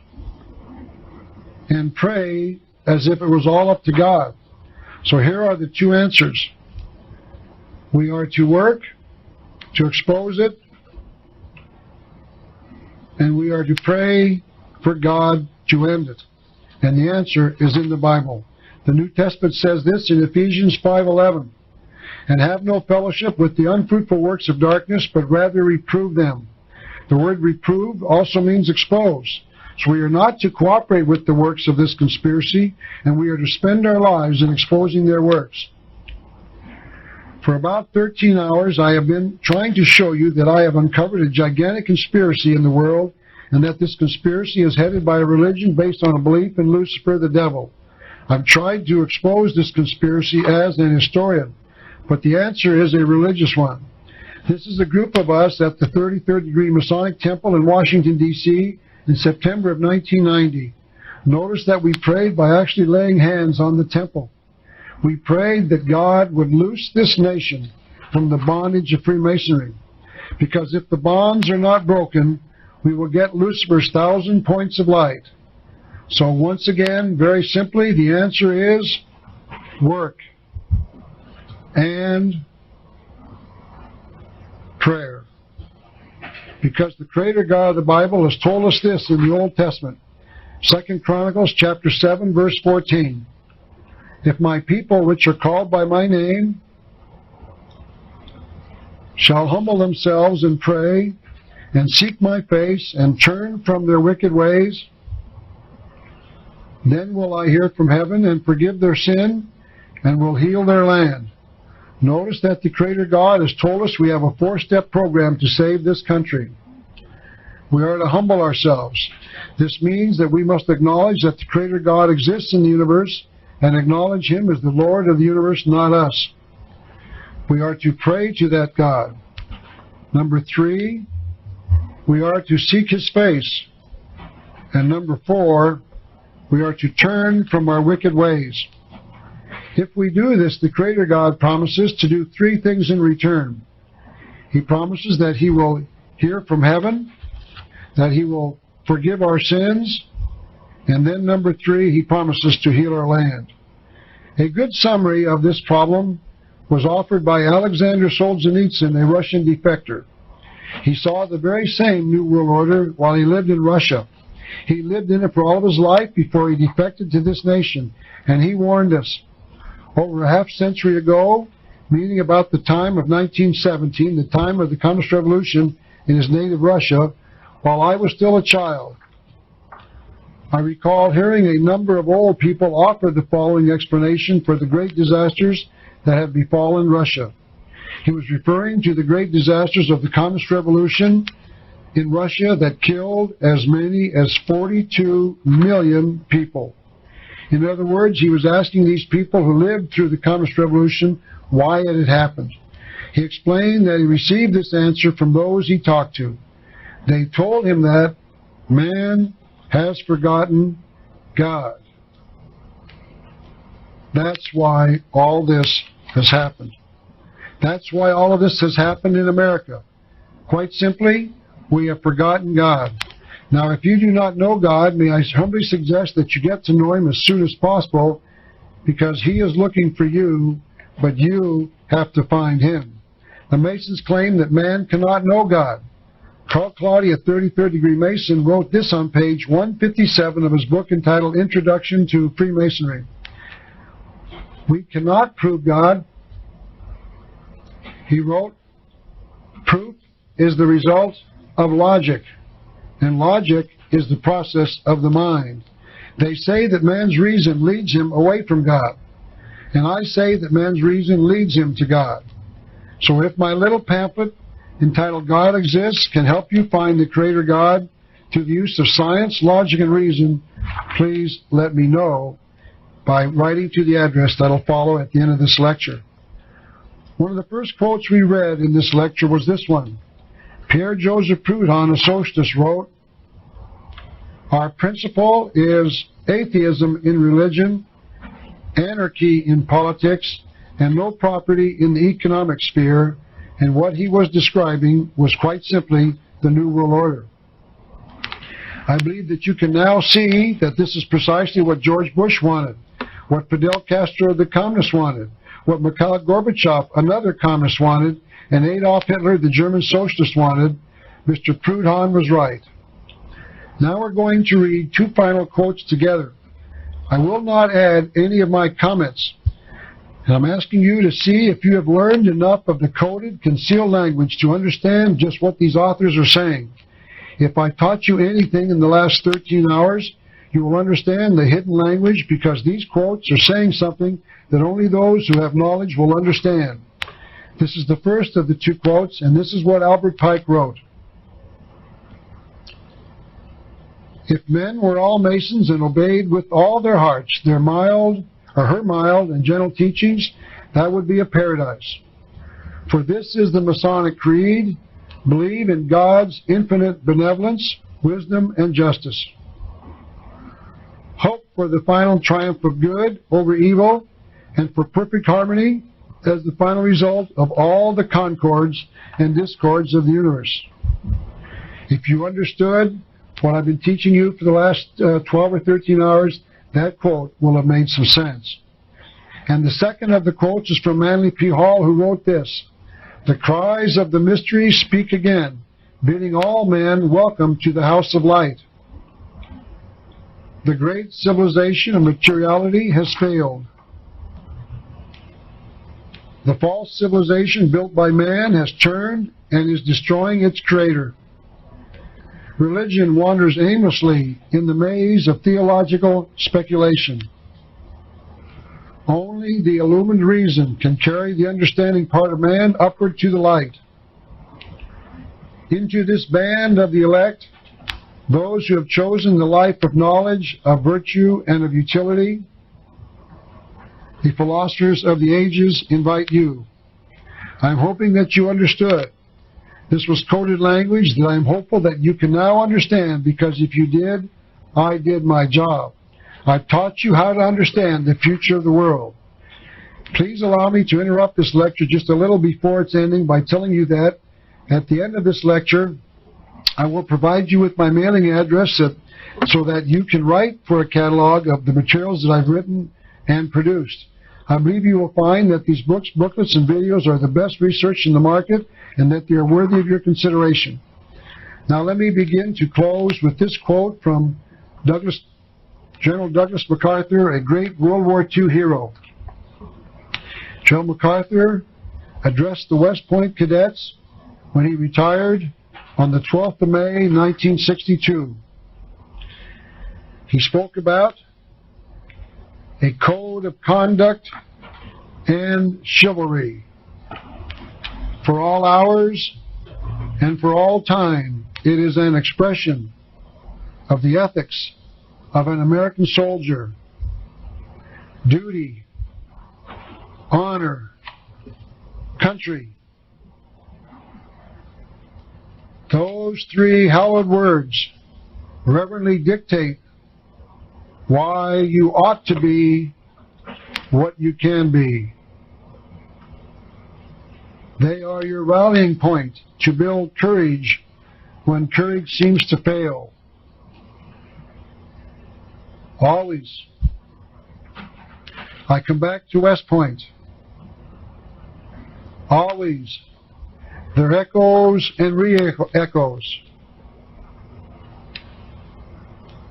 and pray as if it was all up to God." So here are the two answers. We are to work to expose it, and we are to pray for God to end it. And the answer is in the Bible. The New Testament says this in Ephesians 5:11, "And have no fellowship with the unfruitful works of darkness, but rather reprove them." The word reprove also means expose. So we are not to cooperate with the works of this conspiracy, and we are to spend our lives in exposing their works. For about 13 hours, I have been trying to show you that I have uncovered a gigantic conspiracy in the world, and that this conspiracy is headed by a religion based on a belief in Lucifer the devil. I've tried to expose this conspiracy as an historian, but the answer is a religious one. This is a group of us at the 33rd Degree Masonic Temple in Washington, D.C. in September of 1990. Notice that we prayed by actually laying hands on the temple. We prayed that God would loose this nation from the bondage of Freemasonry, because if the bonds are not broken, we will get Lucifer's 1,000 points of light. So once again, very simply, the answer is work and prayer. Because the Creator God of the Bible has told us this in the Old Testament. 2 Chronicles chapter 7, verse 14. "If my people, which are called by my name, shall humble themselves and pray, and seek my face, and turn from their wicked ways, then will I hear from heaven and forgive their sin, and will heal their land." Notice that the Creator God has told us we have a 4-step program to save this country. We are to humble ourselves. This means that we must acknowledge that the Creator God exists in the universe, and acknowledge Him as the Lord of the universe, not us. We are to pray to that God. Number 3, we are to seek His face. And number 4, we are to turn from our wicked ways. If we do this, the Creator God promises to do 3 things in return. He promises that He will hear from heaven, that He will forgive our sins, and then number 3, He promises to heal our land. A good summary of this problem was offered by Alexander Solzhenitsyn, a Russian defector. He saw the very same New World Order while he lived in Russia. He lived in it for all of his life before he defected to this nation, and he warned us. Over a half-century ago, meaning about the time of 1917, the time of the Communist Revolution in his native Russia, while I was still a child, I recall hearing a number of old people offer the following explanation for the great disasters that have befallen Russia. He was referring to the great disasters of the Communist Revolution in Russia that killed as many as 42 million people. In other words, he was asking these people who lived through the Communist Revolution why it had happened. He explained that he received this answer from those he talked to. They told him that man has forgotten God. That's why all this has happened. That's why all of this has happened in America. Quite simply, we have forgotten God. Now, if you do not know God, may I humbly suggest that you get to know Him as soon as possible, because He is looking for you, but you have to find Him. The Masons claim that man cannot know God. Carl Claudia, 33rd Degree Mason, wrote this on page 157 of his book entitled Introduction to Freemasonry. We cannot prove God. He wrote, proof is the result of logic, and logic is the process of the mind. They say that man's reason leads him away from God, and I say that man's reason leads him to God. So if my little pamphlet entitled God Exists can help you find the Creator God through the use of science, logic, and reason, please let me know by writing to the address that will follow at the end of this lecture. One of the first quotes we read in this lecture was this one. Pierre Joseph Proudhon, a socialist, wrote, Our principle is atheism in religion, anarchy in politics, and no property in the economic sphere, and what he was describing was quite simply the New World Order. I believe that you can now see that this is precisely what George Bush wanted, what Fidel Castro, the communist, wanted, what Mikhail Gorbachev, another communist, wanted, and Adolf Hitler, the German socialist, wanted. Mr. Proudhon was right. Now we're going to read two final quotes together. I will not add any of my comments, and I'm asking you to see if you have learned enough of the coded, concealed language to understand just what these authors are saying. If I taught you anything in the last 13 hours, you will understand the hidden language, because these quotes are saying something that only those who have knowledge will understand. This is the first of the two quotes, and this is what Albert Pike wrote. If men were all Masons and obeyed with all their hearts their mild, or her mild and gentle teachings, that would be a paradise. For this is the Masonic creed: believe in God's infinite benevolence, wisdom, and justice. Hope for the final triumph of good over evil, and for perfect harmony as the final result of all the concords and discords of the universe. If you understood what I've been teaching you for the last 12 or 13 hours, that quote will have made some sense. And the second of the quotes is from Manly P. Hall, who wrote this: "The cries of the mystery speak again, bidding all men welcome to the house of light. The great civilization of materiality has failed. The false civilization built by man has turned and is destroying its creator. Religion wanders aimlessly in the maze of theological speculation. Only the illumined reason can carry the understanding part of man upward to the light. Into this band of the elect, those who have chosen the life of knowledge, of virtue, and of utility, the philosophers of the ages invite you. I'm hoping that you understood. This was coded language that I'm hopeful that you can now understand, because if you did, I did my job. I've taught you how to understand the future of the world. Please allow me to interrupt this lecture just a little before its ending by telling you that at the end of this lecture, I will provide you with my mailing address so that you can write for a catalog of the materials that I've written and produced. I believe you will find that these books, booklets, and videos are the best research in the market, and that they are worthy of your consideration. Now let me begin to close with this quote from General Douglas MacArthur, a great World War II hero. General MacArthur addressed the West Point cadets when he retired on the 12th of May, 1962. He spoke about a code of conduct and chivalry. For all hours and for all time, it is an expression of the ethics of an American soldier: duty, honor, country. Those three hallowed words reverently dictate why you ought to be what you can be. They are your rallying point to build courage when courage seems to fail. Always. I come back to West Point. Always. There echoes and re-echoes.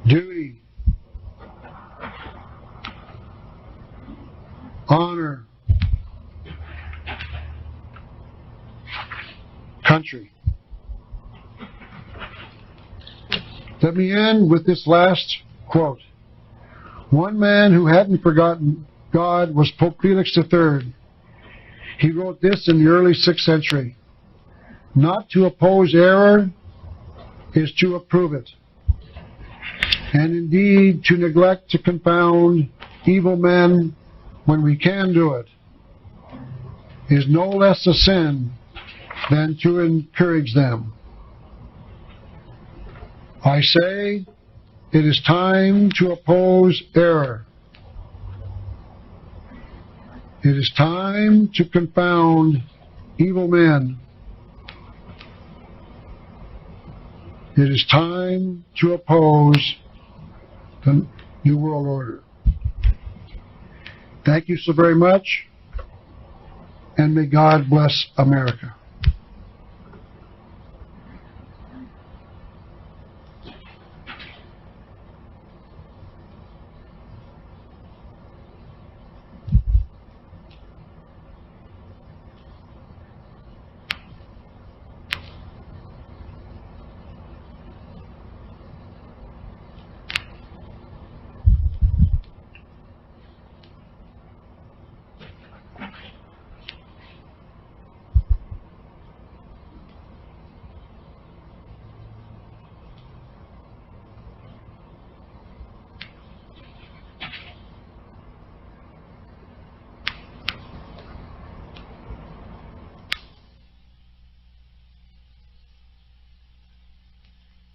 Duty. Honor. Country. Let me end with this last quote. One man who hadn't forgotten God was Pope Felix III. He wrote this in the early 6th century: "Not to oppose error is to approve it, and indeed to neglect to confound evil men when we can do it is no less a sin than to encourage them." I say, It is time to oppose error. It is time to confound evil men. It is time to oppose the New World Order. Thank you so very much, and may God bless America.